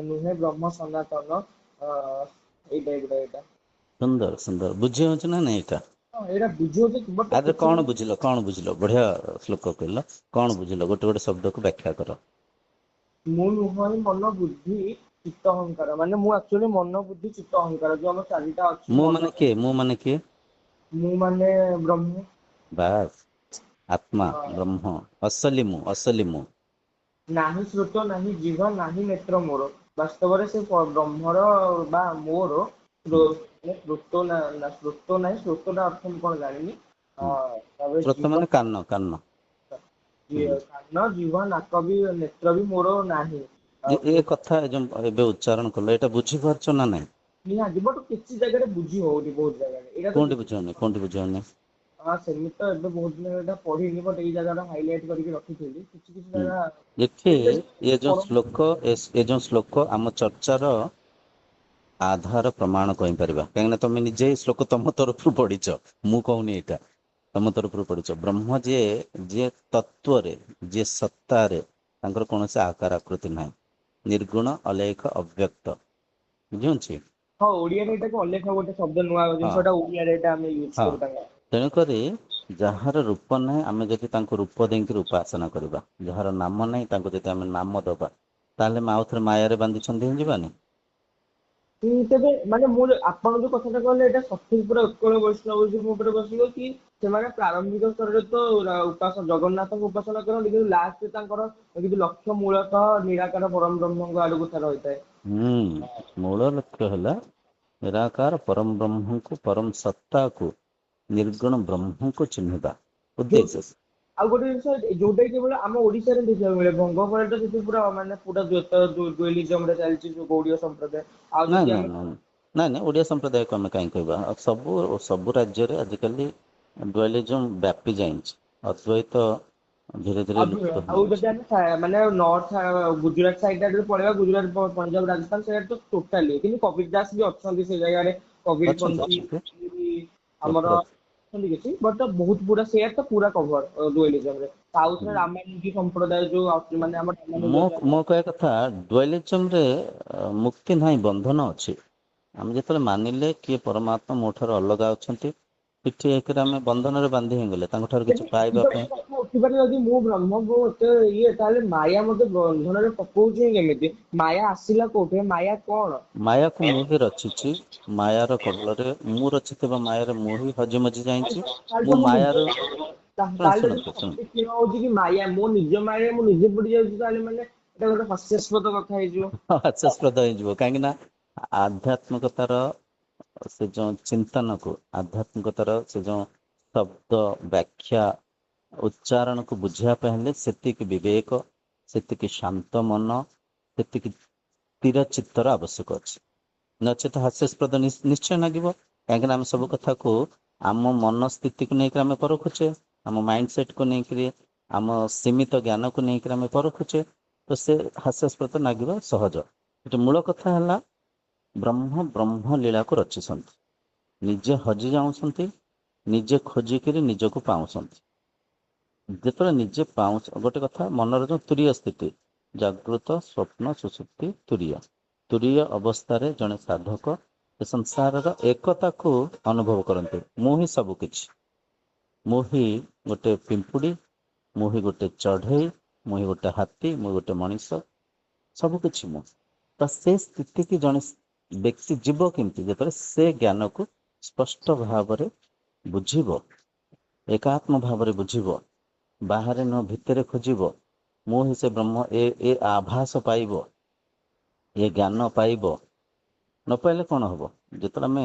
ନୁହେଁ ବ୍ରହ୍ମ ସନାତନ ଏଇଟା। ସୁନ୍ଦର ସୁନ୍ଦର ବୁଝି ହଉଛି ନା ନାଇଁ ଏଇଟା? ହଁ ଏଇଟା ବୁଝି ହଉଛି ବଟ୍ ଆରେ କିଛି କଣ ବୁଝିଲ? କଣ ବୁଝିଲ? ବଢିଆ ଶ୍ଲୋକ କହିଲ। କଣ ବୁଝିଲ? ଗୋଟେ ଗୋଟେ ଶବ୍ଦକୁ ବ୍ୟାଖ୍ୟା କର। ମୁଁ ନୁହଁ ହିଁ ମନ ବୁଦ୍ଧି ଚିତ୍ତ ଅହଙ୍କାର, ମାନେ ମୁଁ ଆକ୍ଚୁଆଲି ମନ ବୁଦ୍ଧି ଚିତ୍ତ ଅହଙ୍କାର ଯୋଉ ଆମର ଚାରିଟା ଅଛି ମୁଁ ମାନେ ମନ। କିଏ? ମୁଁ ମାନେ କିଏ? ମୁଁ ମାନେ ବ୍ରହ୍ମ। ବାସ୍ ଆତ୍ମା ଅ, ବ୍ରହ୍ମ ଅସଲି ମୁଁ, ଅସଲି ମୁଁ। ନାହିଁ ଶ୍ରୋତ ନାହିଁ ଜିଭ ନାହିଁ ନେତ୍ର ମୋର। ବାସ୍ତବରେ ସେ ବ୍ରହ୍ମର ବା ମୋର ହୁଁ ଶ୍ରୋତ ନାହିଁ, ଶ୍ରୋତ ଟା ଅର୍ଥ ମୁଁ କଣ ଜାଣିନି। ହୁଁ ତାପରେ ଶ୍ରୋତ ମାନେ କାନ, କାନ। ହୁଁ କାନ ଜିଭ ନାକ ବି ନେତ୍ର ବି ମୋର ନାହିଁ। ଏ କଥା ଯୋଉ ଏବେ ଉଚ୍ଚାରଣ କଲ, ଏଇଟା ବୁଝିପାରୁଛ ନା ନାଇଁ? ନିହାତି ବଟ୍ କିଛି ଜାଗାରେ ବୁଝି ହଉନି, ବହୁତ ଜାଗାରେ ଏଇଟା ତ କୋଉଠି ବୁଝିହଉନି? କୋଉଠି ବୁଝିହଉନି? ହଁ ସେମିତି ତ ଏବେ ବହୁତ ଦିନ ଏଇଟା ପଢିନି, ବଟ୍ ଏଇ ଜାଗା ଟା ହାଇଲାଇଟ୍ କରିକି ରଖିଥିଲି। କିଛି କିଛି ହୁଁ ଜାଗା ଏଠି ଏଇଟା ଏ ଯୋଉ ଶ୍ଲୋକ ଏ ଯୋଉ ଶ୍ଲୋକ ଆମ ଚର୍ଚ୍ଚାର ଆଧାର ପ୍ରମାଣ କହିପାରିବା, କାହିଁକିନା ତମେ ନିଜେ ଶ୍ଲୋକ ତମ ତରଫରୁ ପଢିଛ, ମୁଁ କହୁନି ଏଇଟା। ତମ ତରଫରୁ ପଢିଛ। ବ୍ରହ୍ମ ଯିଏ ତତ୍ଵରେ, ଯିଏ ସତ୍ତାରେ, ତାଙ୍କର କୌଣସି ଆକାର ଆକୃତି ନାହିଁ, ନିର୍ଗୁଣ ଅଲେଖ ଅବ୍ୟକ୍ତ। ବୁଝିହଉଛି? ହଁ ଓଡିଆରେ ଏଇଟାକୁ ଅଲେଖ ଗୋଟେ ଶବ୍ଦ ନୂଆ ହଁ ଜିନିଷଟା ଓଡିଆରେ ଏଇଟା ଆମେ ୟୁଜ ହଁ କରୁ ତାଙ୍କ ତେଣୁକରି ଯାହାର ରୂପ ନାହିଁ, ଆମେ ଯଦି ତାଙ୍କୁ ରୂପ ଦେଇକି ଉପାସନା କରିବା, ଯାହାର ନାମ ନାହିଁ ତାଙ୍କୁ ଯଦି ଆମେ ନାମ ଦବା, ତାହେଲେ ଆମେ ଆଉଥରେ ମାୟାରେ ବାନ୍ଧି ଛନ୍ଦି ହେଇଯିବାନି? ତେବେ ମାନେ ମୁଁ ଆପଣ ଯୋଉ କଥାଟା କହିଲେ, ଏଇଟା ସଠିକ ପୁରା ଉତ୍କଳ ବୈଷ୍ଣବ ଉପରେ ବସିବ କି ସେମାନେ ପ୍ରାରମ୍ଭିକ ସ୍ତରରେ ତ ଜଗନ୍ନାଥଙ୍କୁ ଉପାସନା କରନ୍ତି, କିନ୍ତୁ ଲାଷ୍ଟରେ ତାଙ୍କର କିନ୍ତୁ ଲକ୍ଷ୍ୟ ମୂଳତଃ ନିରାକାର ପରମ ବ୍ରହ୍ମଙ୍କ ଆଡକୁ ରହିଥାଏ। ହୁଁ ମୂଳ ଲକ୍ଷ୍ୟ ହେଲା ନିରାକାର ପରମ ବ୍ରହ୍ମଙ୍କୁ, ପରମ ସତ୍ତାକୁ, ନିର୍ଗୁଣ ବ୍ରହ୍ମଙ୍କୁ ଚିହ୍ନିବା ଯୋଉ ଉଦ୍ଦେଶ୍ୟ। ଆଉ ଗୋଟେ ଜିନିଷ ଯୋଉଟା କି କେବଳ ଆମ ଓଡିଶାରେ ଦେଖିବାକୁ ମିଳେ, ବଙ୍ଗୋପସାଗରରେ ତ ସେଠି ପୁରା ମାନେ ପୁରା ଦ୍ୱୈତଇଜମରେ ଚାଲିଛି ଯୋଉ ଗୌଡୀୟ ସମ୍ପ୍ରଦାୟ। ଆଉ ନାଇଁ ଯଦି ନାଇଁ ଆମେ ନାଇଁ ନାଇଁ ନାଇଁ ଓଡିଆ ସମ୍ପ୍ରଦାୟକୁ ଆମେ କାହିଁ କହିବା? ସବୁ ରାଜ୍ୟରେ ଆଜିକାଲି ଡୁଆଲିଜମ ବ୍ୟାପି ଯାଇଛି, ଅଦ୍ବୈତ ଧୀରେ ଧୀରେ ଲୁପ୍ତ ଆଉ ହଉଛି। ଯଦି ଆମେ ମାନେ ନର୍ଥ ଗୁଜୁରାଟ ସାଇଡ୍ ଆଡେ ପଳେଇବା, ଗୁଜୁରାଟ ପଞ୍ଜାବ ରାଜସ୍ଥାନ ସେଇଆଡେ ତ ଟୋଟାଲି, କିନ୍ତୁ କବୀର ଦାସ ବି ଅଛନ୍ତି ସେ ଜାଗାରେ। କବିର ଅଛନ୍ତି ପନ୍ଥୀ ଅଛନ୍ତି ପ୍ରପର ଆମର ଅଛନ୍ତି କିଛି, ବଟ୍ ବହୁତ ପୁରା ସେଆଡେ ତ ପୁରା କଭର ଡୁଆଲିଜମରେ। ସାଉଥରେ ରାମାନୁଜୀ ସମ୍ପ୍ରଦାୟ ଯୋଉ ମାନେ ଆମର ରାମାନୁଜ ମୋ କହିବା କଥା ଡୁଆଲିଜମରେ ମୁକ୍ତି ନାହିଁ, ବନ୍ଧନ ଅଛି। ଆମେ ଯେତେବେଳେ ମାନିଲେ କିଏ ପରମାତ୍ମା ମୋ ଠାରୁ ଅଲଗା ଅଛନ୍ତି, ସେଠି ଏକରେ ଆମେ ବନ୍ଧନରେ ବାନ୍ଧି ହେଇଗଲେ, ତାଙ୍କ ଠାରୁ କିଛି ପାଇବା ପାଇଁ। ଉଠିପାରେ ଯଦି ମୁଁ ବ୍ରହ୍ମକୁ ଏତେ ତାହେଲେ ମାୟା ମତେ ବନ୍ଧନରେ ପକଉଛି କେମିତି? ମାୟା ଆସିଲା କୋଉଠି? ମାୟା କଣ? ମାୟାକୁ ମୁଁ ହିଁ ରଚିଛି। ମାୟାର କବଳରେ ମୁଁ ରଚିଥିବା ମାୟାରେ ମୁଁ ହିଁ ହଜି ମଜି ଯାଇଛି। ତାହେଲେ ମୁଁ ତ ମାୟାରୁ ଶୁଣନ୍ତୁ ଶୁଣନ୍ତୁ ହଉଛି କି ମାୟା ମୋ ନିଜ ମାୟାରେ ମୁଁ ନିଜେ ପଡି ଯାଉଛି, ତାହେଲେ ମାନେ ଏଇଟା ଗୋଟେ ହାସ୍ୟାସ୍ପଦ କଥା ହେଇଯିବ। ହାସ୍ୟାସ୍ପଦ ହେଇଯିବ, କାହିଁକି ନା ଆଧ୍ୟାତ୍ମିକତାର ସେ ଯୋଉ ଚିନ୍ତନକୁ, ଆଧ୍ୟାତ୍ମିକତାର ସେ ଯୋଉ ଶବ୍ଦ ବ୍ୟାଖ୍ୟା ଉଚ୍ଚାରଣକୁ ବୁଝିବା ପାଇଁ ହେଲେ ସେତିକି ବିବେକ, ସେତିକି ଶାନ୍ତ ମନ, ସେତିକି ସ୍ଥିର ଚିତ୍ତର ଆବଶ୍ୟକ ଅଛି। ନଚେତ ହାସ୍ୟାସ୍ପଦ ନିଶ୍ଚୟ ଲାଗିବ। କାହିଁକିନା ଆମେ ସବୁ କଥାକୁ ଆମ ମନ ସ୍ଥିତିକୁ ନେଇକି ଆମେ ପରଖୁଛେ, ଆମ ମାଇଣ୍ଡ ସେଟ୍କୁ ନେଇକରି, ଆମ ସୀମିତ ଜ୍ଞାନକୁ ନେଇକରି ଆମେ ପରଖୁଛେ, ତ ସେ ହାସ୍ୟାସ୍ପଦ ଲାଗିବା ସହଜ। ଏଠି ମୂଳ କଥା ହେଲା ବ୍ରହ୍ମ ଲୀଳାକୁ ରଚିଛନ୍ତି, ନିଜେ ହଜି ଯାଉଛନ୍ତି, ନିଜେ ଖୋଜିକିରି ନିଜକୁ ପାଉଛନ୍ତି। ଯେତେବେଳେ ନିଜେ ଗୋଟେ କଥା, ମନର ଯେଉଁ ତୁରୀୟ ସ୍ଥିତି, ଜାଗୃତ ସ୍ୱପ୍ନ ସୁଷୁପ୍ତି ତୁରୀୟ ଅବସ୍ଥାରେ ଜଣେ ସାଧକ ଏ ସଂସାରର ଏକତାକୁ ଅନୁଭବ କରନ୍ତି। ମୁଁ ହିଁ ସବୁ କିଛି, ମୁଁ ହିଁ ଗୋଟେ ପିମ୍ପୁଡ଼ି, ମୁଁ ହିଁ ଗୋଟେ ଚଢ଼େଇ, ମୁଁ ହିଁ ଗୋଟେ ହାତୀ, ମୁଁ ଗୋଟେ ମଣିଷ, ସବୁ କିଛି ମୁଁ। ତ ସେ ସ୍ଥିତିକି ଜଣେ ବ୍ୟକ୍ତି ଯିବ କେମିତି? ଯେତେବେଳେ ସେ ଜ୍ଞାନକୁ ସ୍ପଷ୍ଟ ଭାବରେ ବୁଝିବ, ଏକାତ୍ମ ଭାବରେ ବୁଝିବ, ବାହାରେ ନ ଭିତରେ ଖୋଜିବ, ମୁଁ ହିଁ ସେ ବ୍ରହ୍ମ, ଏ ଆଭାସ ପାଇବ, ଏ ଜ୍ଞାନ ପାଇବ। ନ ପାଇଲେ କଣ ହବ? ଯେତେବେଳେ ଆମେ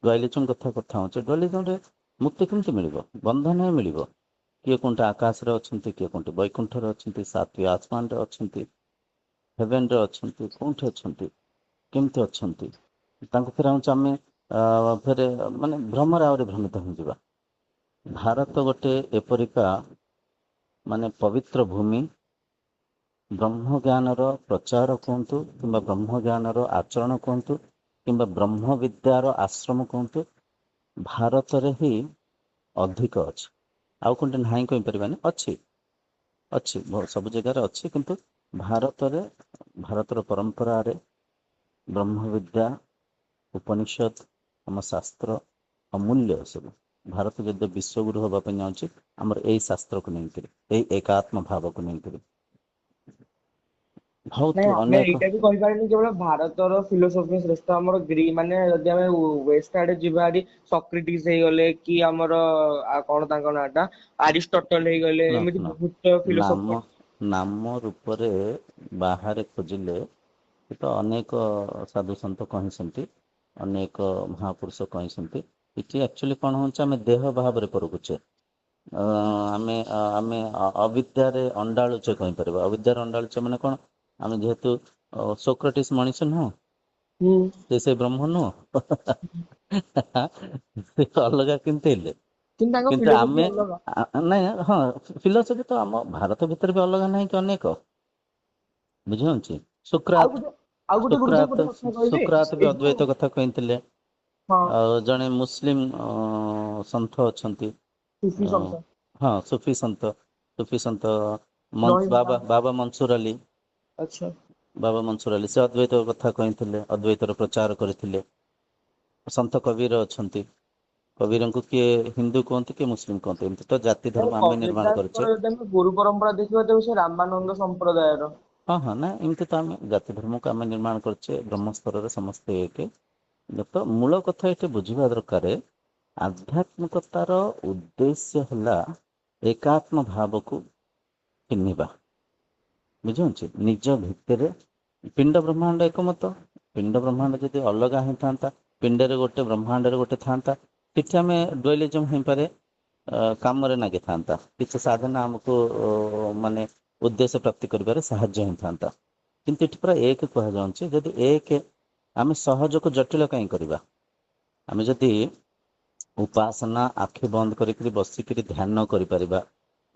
ଡୁଆଲିଜମ କଥା ହଉଛେ, ଡୁଆଲିଜମରେ ମୁକ୍ତି କେମିତି ମିଳିବ? ବନ୍ଧନ ମିଳିବ। କିଏ କୋଉଠି ଆକାଶରେ ଅଛନ୍ତି, କିଏ କୋଉଠି ବୈକୁଣ୍ଠରେ ଅଛନ୍ତି, ସାତ୍ୱିୟ ଆସମାନରେ ଅଛନ୍ତି, ହେଭେନରେ ଅଛନ୍ତି, କୋଉଠି ଅଛନ୍ତି, କେମିତି ଅଛନ୍ତି, ତାଙ୍କୁ ଫେରେ ଆମେ ଫେରେ ମାନେ ଭ୍ରମରେ ଆହୁରି ଭ୍ରମିତ ହେଇଯିବା। ଭାରତ ଗୋଟେ ଏପରିକା ମାନେ ପବିତ୍ର ଭୂମି, ବ୍ରହ୍ମ ଜ୍ଞାନର ପ୍ରଚାର କୁହନ୍ତୁ କିମ୍ବା ବ୍ରହ୍ମ ଜ୍ଞାନର ଆଚରଣ କୁହନ୍ତୁ କିମ୍ବା ବ୍ରହ୍ମ ବିଦ୍ୟାର ଆଶ୍ରମ କୁହନ୍ତୁ, ଭାରତରେ ହିଁ ଅଧିକ ଅଛି। ଆଉ କୋଉଠି ନାହିଁ କହିପାରିବାନି, ଅଛି ସବୁ ଜାଗାରେ ଅଛି, କିନ୍ତୁ ଭାରତର ପରମ୍ପରାରେ ବ୍ରହ୍ମ ବିଦ୍ୟା, ଉପନିଷଦ, ଆମ ଶାସ୍ତ୍ର ଅମୂଲ୍ୟ ସବୁ। ଭାରତ ଯଦି ବିଶ୍ୱଗୁରୁ ହବା ପାଇଁ ଯାଉଛି, ଆମର ଏଇ ଶାସ୍ତ୍ରକୁ ନେଇକରି, ଏଇ ଏକାତ୍ମ ଭାବକୁ ନେଇକରି। ନାଇଁ, ବହୁତ ଆମେ ଅନେକ ଏଇଟା ବି କହିପାରିବାନି କେବଳ ଭାରତର ଫିଲୋସଫି ଶ୍ରେଷ୍ଠ। ଆମର ମାନେ ଯଦି ଆମେ ୱେଷ୍ଟ ଆଡେ ଯିବା ହାରି, ସକ୍ରେଟିସ୍ ହେଇଗଲେ, କି ଆମର କଣ ତାଙ୍କ ନାଁ ଟା, ଆରିଷ୍ଟଟଲ ହେଇଗଲେ, ଶୁଣ ଏମିତି ଶୁଣ ବହୁତ ନାମ ଫିଲୋସଫର। ନାମ ରୂପରେ ବାହାରେ ଖୋଜିଲେ ତ ଅନେକ ସାଧୁସନ୍ଥ କହିଛନ୍ତି, ଅନେକ ମହାପୁରୁଷ କହିଛନ୍ତି। ଏଠି ଆକ୍ଚୁଆଲି କଣ ହଉଛି, ଆମେ ଦେହ ଭାବରେ ପରଖୁଛେ। ଆମେ ଅବିଦ୍ୟାରେ ଅଣ୍ଡାଳୁଛେ କହିପାରିବା। ଅବିଦ୍ୟାରେ ଅଣ୍ଡାଳୁଛେ ମାନେ କଣ? ଆମେ ଯେହେତୁ ସୋକ୍ରେଟିସ୍ ମଣିଷ ନୁହଁ, ହୁଁ। ସେ ବ୍ରହ୍ମ ନୁହଁ, ସେ ଅଲଗା କେମିତି ହେଲେ? ତାଙ୍କ କିନ୍ତୁ ଫିଲୋସଫି ଆମେ ଅଲଗା। ନାଇଁ, ହଁ, ଫିଲୋସଫି ତ ଆମ ଭାରତ ଭିତରେ ବି ଅଲଗା ନାହିଁ କି ଅନେକ, ବୁଝିହଉଛି। ଆଉ ସୁକ୍ରାତ ଗୋଟେ ଆଉ ଗୋଟେ ଗୁରୁଦେବ ଗୋଟେ ସୁକ୍ରାତ କଥା କହିବି, ସୁକ୍ରାତ ଏଇ ବି ଯୋଉ ଅଦ୍ୱୈତ କଥା କହିଥିଲେ। ହଁ ଆଉ ଜଣେ ମୁସଲିମ ସନ୍ଥ ଅଛନ୍ତି, ସୁଫି ଅ ସନ୍ଥ ହଁ, ସୁଫି ସନ୍ଥ ରହିମାଲା। ବାବା ମନସୁର ଅଲି। ଆଚ୍ଛା। ବାବା ମନସୁର ଅଲି, ସେ ଅଦ୍ୱୈତ କଥା କହିଥିଲେ, ଅଦ୍ୱୈତର ପ୍ରଚାର କରିଥିଲେ। ସନ୍ଥ କବୀର ଅଛନ୍ତି, କବୀରଙ୍କୁ କିଏ ହିନ୍ଦୁ କୁହନ୍ତି, କିଏ ମୁସଲିମ କୁହନ୍ତି, ଏମିତି ତ ଜାତି ଧର୍ମ ଆମେ ନିର୍ମାଣ କରିଛେ। କବିରଦାସଙ୍କର ଯଦି ଆମେ ଗୁରୁ ପରମ୍ପରା ଦେଖିବା, ତେବେ ସେ ରାମାନନ୍ଦ ସମ୍ପ୍ରଦାୟର। ହଁ ହଁ, ନା ଏମିତି ତ ଆମେ ଜାତି ଧର୍ମକୁ ଆମେ ନିର୍ମାଣ କରିଛେ, ବ୍ରହ୍ମସ୍ତରରେ ସମସ୍ତେ ଏକ। ତ ମୂଳ କଥା ଏଠି ବୁଝିବା ଦରକାର, ଆଧ୍ୟାତ୍ମିକତାର ଉଦ୍ଦେଶ୍ୟ ହେଲା ଏକାତ୍ମ ଭାବକୁ ଚିହ୍ନିବା। ବୁଝିହଉଛି, ନିଜ ଭିତରେ ପିଣ୍ଡ ବ୍ରହ୍ମାଣ୍ଡ ଏକମତ। ପିଣ୍ଡ ବ୍ରହ୍ମାଣ୍ଡ ଯଦି ଅଲଗା ହେଇଥାନ୍ତା, ପିଣ୍ଡରେ ଗୋଟେ ବ୍ରହ୍ମାଣ୍ଡରେ ଗୋଟେ ଥାନ୍ତା, ସେଠି ଆମେ ଡୁଆଲିଜମ ହେଇପାରେ, କାମରେ ଲାଗିଥାନ୍ତା, କିଛି ସାଧନ ଆମକୁ ମାନେ ଉଦ୍ଦେଶ୍ୟ ପ୍ରାପ୍ତି କରିବାରେ ସାହାଯ୍ୟ ହେଇଥାନ୍ତା। କିନ୍ତୁ ଏଠି ପୁରା ଏକ କୁହାଯାଉଛି। ଯଦି ଏକ, ଆମେ ସହଜକୁ ଜଟିଳ କାହିଁ କରିବା? ଆମେ ଯଦି ଉପାସନା ଆଖି ବନ୍ଦ କରିକିରି ବସିକିରି ଧ୍ୟାନ କରିପାରିବା,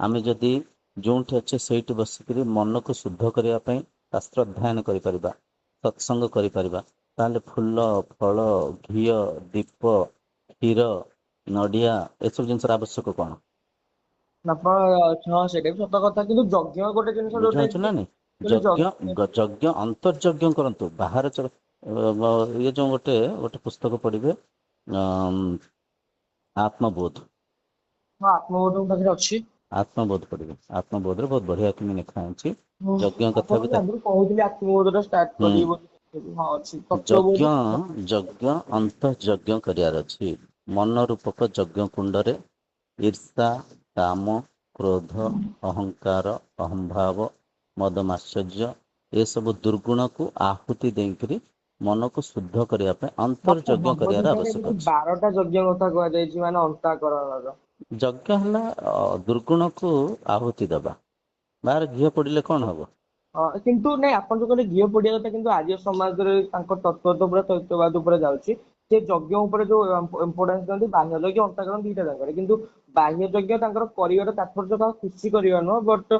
ଆମେ ଯଦି ଯୋଉଠି ଅଛେ ସେଇଠି ବସିକିରି ମନକୁ ଶୁଦ୍ଧ କରିବା ପାଇଁ ଶାସ୍ତ୍ର ଅଧ୍ୟୟନ କରିପାରିବା, ସତ୍ସଙ୍ଗ କରିପାରିବା, ତାହେଲେ ଫୁଲ, ଫଳ, ଘିଅ, ଦୀପ, କ୍ଷୀର, ନଡ଼ିଆ, ଏସବୁ ଜିନିଷର ଆବଶ୍ୟକ କଣ? ହଁ, ସେଇଟା ବି ସତ କଥା, କିନ୍ତୁ ଯଜ୍ଞ ଗୋଟେ ଜିନିଷ ଯୋଉଟା ବୁଝିପାରୁଛ ନା କି ନାଇଁ? ଯଜ୍ଞ ଯଜ୍ଞ ଅନ୍ତର୍ଯଜ୍ଞ କରନ୍ତୁ। ବାହାରେ ଇଏ ଯୋଉ ଗୋଟେ ପୁସ୍ତକ ପଢିବେ, ଆତ୍ମବୋଧ। ହଁ, ଆତ୍ମବୋଧ ମୋ ପାଖରେ ଅଛି। ଆତ୍ମବୋଧ ପଢିବେ, ଆତ୍ମବୋଧରେ ବହୁତ ବଢିଆ କିନି ଲେଖା ଅଛି। ହଁ, ଯଜ୍ଞ କଥା ଆପଣ ବି ମତେ ଆଗରୁ କହୁଥିଲେ ଆତ୍ମବୋଧଟା ଷ୍ଟାର୍ଟ ହୁଁ କରିବେ ବୋଲି। ହଁ, ଅଛି ଯଜ୍ଞ ତତ୍ଵବୋଧ। ଅନ୍ତର୍ଯଜ୍ଞ କରିବାର ଅଛି। ମନ ରୂପକ ଯଜ୍ଞ କୁଣ୍ଡରେ ଈର୍ଷା, କାମ, କ୍ରୋଧ, ଅହଂକାର, ଅହଂଭାବ, ମଦ ମାଶ୍ଚର୍ଯ୍ୟ, ଏସବୁ ଦୁର୍ଗୁଣକୁ ଆହୁତି ଦେଇକରି ମନକୁ ଶୁଦ୍ଧ କରିବା ପାଇଁ ଅନ୍ତର୍ଯଜ୍ଞ ଭଗବତ କରିବାର ଗୀତାରେ ଆବଶ୍ୟକ ଏମିତି ଅଛି। 12ଟା ଯଜ୍ଞ କଥା କୁହାଯାଇଛି, ମାନେ ଅନ୍ତଃକରଣର। ଯଜ୍ଞ ହେଲା ଦୁର୍ଗୁଣକୁ ଆହୁତି ଦବା। ବାହାରେ ଘିଅ ପୋଡିଲେ କଣ ହବ? କିନ୍ତୁ ନାଇଁ ଆପଣ ଯୋଉ କହିଲେ ଘିଅ ପୋଡିବା କଥା, କିନ୍ତୁ ଆର୍ଯ୍ୟ ସମାଜରେ ତାଙ୍କ ତତ୍ତ୍ୱ ତ ପୁରା ତୈତ୍ୟବାଦ ଉପରେ ଯାଉଛି। ସେ ଯଜ୍ଞ ଉପରେ ଯୋଉ ଇମ୍ପୋର୍ଟାନ୍ସ ଦିଅନ୍ତି ବାହ୍ୟ ଯଜ୍ଞ ଅନ୍ତଃକରଣ ଦିଟା ଜାଗାରେ, କିନ୍ତୁ ବାହ୍ୟ ଯଜ୍ଞ ତାଙ୍କର କରିବାର ତାৎପର୍ୟ କାହା ଖୁସି କରିବା ନୁହଁ, ବଟ୍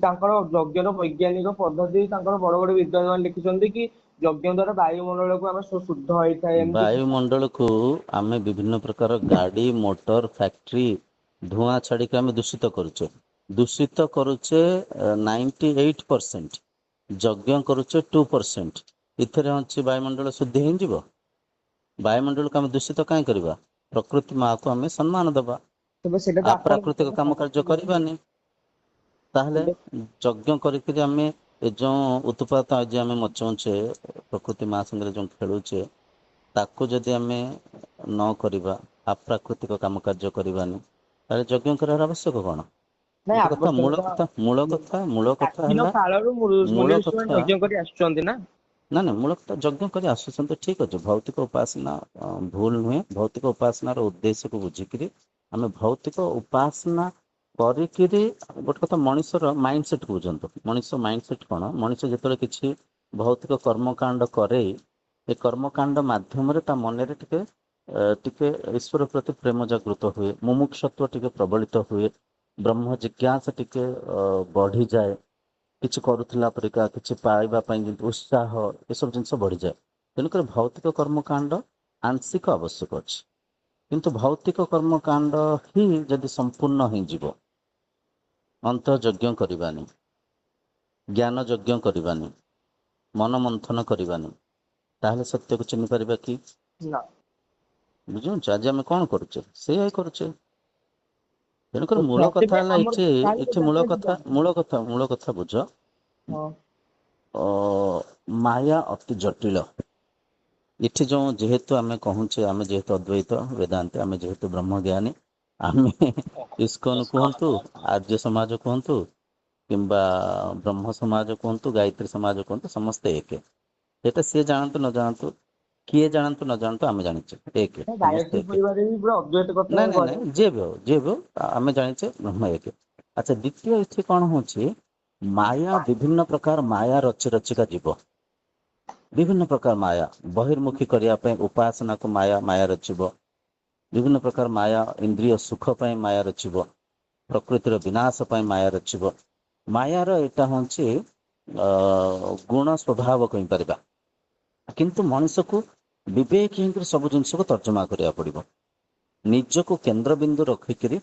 ତାଙ୍କର ଯଜ୍ଞର ବୈଜ୍ଞାନିକ ପଦ୍ଧତି ତାଙ୍କର ବଡ ବଡ ବିଦ୍ୱାନ ମାନେ ଲେଖିଛନ୍ତି କି ଯଜ୍ଞ ଦ୍ଵାରା ବାୟୁମଣ୍ଡଳକୁ ଆମେ ଶୁଦ୍ଧ ହେଇଥାଏ ଏମିତି କିଛି। ବାୟୁମଣ୍ଡଳକୁ ଆମେ ବିଭିନ୍ନ ପ୍ରକାର ଗାଡି ମୋଟର ଫ୍ୟାକ୍ଟ୍ରି ଧୂଆଁ ଛାଡିକି ଆମେ ଦୂଷିତ କରୁଛେ। ଦୂଷିତ କରୁଛେ 98%, ଯଜ୍ଞ କରୁଛେ 2%। ଏଥିରେ ଅଛି ବାୟୁମଣ୍ଡଳ ଶୁଦ୍ଧି ହେଇଯିବ? ବାୟୁମଣ୍ଡଳକୁ ଆମେ ଦୂଷିତ କାହିଁ କରିବା? ପ୍ରକୃତି ମାକୁ ଆମେ ସମ୍ମାନ ଦେବା, ତେବେ ସେଇଟା ତ ଆପଣ ଅପ୍ରାକୃତିକ କାମ କାର୍ଯ୍ୟ କରିବାନି। ତାହେଲେ ତେବେ ଯଜ୍ଞ କରିକିରି ଆମେ ଏ ଯୋଉ ଉତ୍ପାତ ଆଜି ଆମେ ମଚାଉଛେ, ପ୍ରକୃତି ମା ସାଙ୍ଗରେ ଯୋଉ ଖେଳୁଛେ, ତାକୁ ଯଦି ଆମେ ନ କରିବା, ଅପ୍ରାକୃତିକ କାମ କାର୍ଯ୍ୟ କରିବାନି, ତାହେଲେ ଯଜ୍ଞ କରିବାର ଆବଶ୍ୟକ କଣ? ନାଇଁ ଗୋଟେ କଥା, ମୂଳ ଆବଶ୍ୟକତା କଥା, ମୂଳ କଥା, ମୂଳ କଥା ପ୍ରାଚୀନ ହେଲା, କାଳରୁ ମୁନି ମୂଳ ଋଷି ମାନେ କଥା ଯଜ୍ଞ କରି ଆସୁଛନ୍ତି ନା। ନା ନା ମୂଳ କଥା, ଯଜ୍ଞ କରି ଆସୁଛନ୍ତି ଠିକ ଅଛି। ଭୌତିକ ଉପାସନା ଭୁଲ ନୁହେଁ। ଭୌତିକ ଉପାସନାର ଉଦ୍ଦେଶ୍ୟକୁ ବୁଝିକିରି ଆମେ ଭୌତିକ ଉପାସନା କରିକିରି, ଗୋଟେ କଥା ମଣିଷର ମାଇଣ୍ଡ ସେଟ୍ ବୁଝନ୍ତୁ। ମଣିଷ ମାଇଣ୍ଡ ସେଟ୍ କଣ? ମଣିଷ ଯେତେବେଳେ କିଛି ଭୌତିକ କର୍ମକାଣ୍ଡ କରେ, ଏ କର୍ମକାଣ୍ଡ ମାଧ୍ୟମରେ ତା ମନରେ ଟିକେ ଈଶ୍ୱର ପ୍ରତି ପ୍ରେମ ଜାଗୃତ ହୁଏ, ମୁମୁକ୍ଷୁତ୍ୱ ଟିକେ ପ୍ରବଳିତ ହୁଏ, ବ୍ରହ୍ମ ଜିଜ୍ଞାସା ଟିକେ ବଢିଯାଏ, କିଛି କରୁଥିଲା ପରିକା, କିଛି ପାଇବା ପାଇଁ ଯେମିତି ଉତ୍ସାହ, ଏସବୁ ଜିନିଷ ବଢିଯାଏ। ତେଣୁକରି ଭୌତିକ କର୍ମକାଣ୍ଡ ଆଂଶିକ ଆବଶ୍ୟକ ଅଛି। କିନ୍ତୁ ଭୌତିକ କର୍ମକାଣ୍ଡ ହିଁ ଯଦି ସମ୍ପୂର୍ଣ୍ଣ ହେଇଯିବ, ଅନ୍ତଃ ଯଜ୍ଞ କରିବାନି, ଜ୍ଞାନ ଯଜ୍ଞ କରିବାନି, ମନ ମନ୍ଥନ କରିବାନି, ତାହେଲେ ସତ୍ୟକୁ ଚିହ୍ନି ପାରିବା କି? ନା। ବୁଝୁଛ ଆଜି ଆମେ କଣ କରୁଛେ? ସେଇଆ ହିଁ କରୁଛେ। ତେଣୁକରି ଆଚ୍ଛା ମୂଳ କଥା ତେବେ ହେଲା ଆମର ଏଇଠି, ତାହେଲେ ଏଇଠି ତେବେ ମୂଳ ଆପଣ କଥା, ମୂଳ କଥା ବୁଝ। ହଁ। ମାୟା ଅତି ଜଟିଳ। ଏଠି ଯୋଉ ଯେହେତୁ ଆମେ କହୁଛେ, ଆମେ ଯେହେତୁ ଅଦ୍ୱୈତ ବେଦାନ୍ତ, ଆମେ ଯେହେତୁ ବ୍ରହ୍ମଜ୍ଞାନୀ, ଆମେ ଇସ୍କନ କୁହନ୍ତୁ, ଆର୍ଯ୍ୟ ସମାଜ କୁହନ୍ତୁ, କିମ୍ବା ବ୍ରହ୍ମ ସମାଜ କୁହନ୍ତୁ, ଗାୟତ୍ରୀ ସମାଜ କୁହନ୍ତୁ, ସମସ୍ତେ ଏକ। ସେଇଟା ସିଏ ଜାଣନ୍ତୁ ନ ଜାଣନ୍ତୁ, କିଏ ଜାଣନ୍ତୁ ନ ଜାଣନ୍ତୁ, ଆମେ ଜାଣିଛେ ଏକ, ଗାୟତ୍ରୀ ସମସ୍ତେ ଏକ। ପରିବାରରେ ବି ପୁରା ଅଦ୍ୱୈତ କଥା ନାଇଁ ନାଇଁ କରେ। ନାଇଁ, ଯିଏ ବି ହଉ, ଯିଏ ବି ହଉ, ଆମେ ଜାଣିଛେ ବ୍ରହ୍ମ ଏକ। ଆଚ୍ଛା, ଦ୍ଵିତୀୟ ଏଠି କଣ ହଉଛି? ମାୟା, ବିଭିନ୍ନ ପ୍ରକାର ମାୟା ରଚି ରଚିକା ଯିବ। ବିଭିନ୍ନ ପ୍ରକାର ମାୟା, ବହିର୍ମୁଖୀ କରିବା ପାଇଁ ଉପାସନାକୁ ମାୟା ରଚିବ। ବିଭିନ୍ନ ପ୍ରକାର ମାୟା, ଇନ୍ଦ୍ରିୟ ସୁଖ ପାଇଁ ମାୟା ରଚିବ। ପ୍ରକୃତିର ବିନାଶ ପାଇଁ ମାୟା ରଚିବ। ମାୟାର ଏଇଟା ହଉଛି ଗୁଣ ସ୍ୱଭାବ କହିପାରିବା। କିନ୍ତୁ ମଣିଷକୁ ବିବେକ ହେଇକିରି ସବୁ ଜିନିଷକୁ ତର୍ଜମା କରିବାକୁ ପଡିବ। ନିଜକୁ କେନ୍ଦ୍ରବିନ୍ଦୁ ରଖିକିରି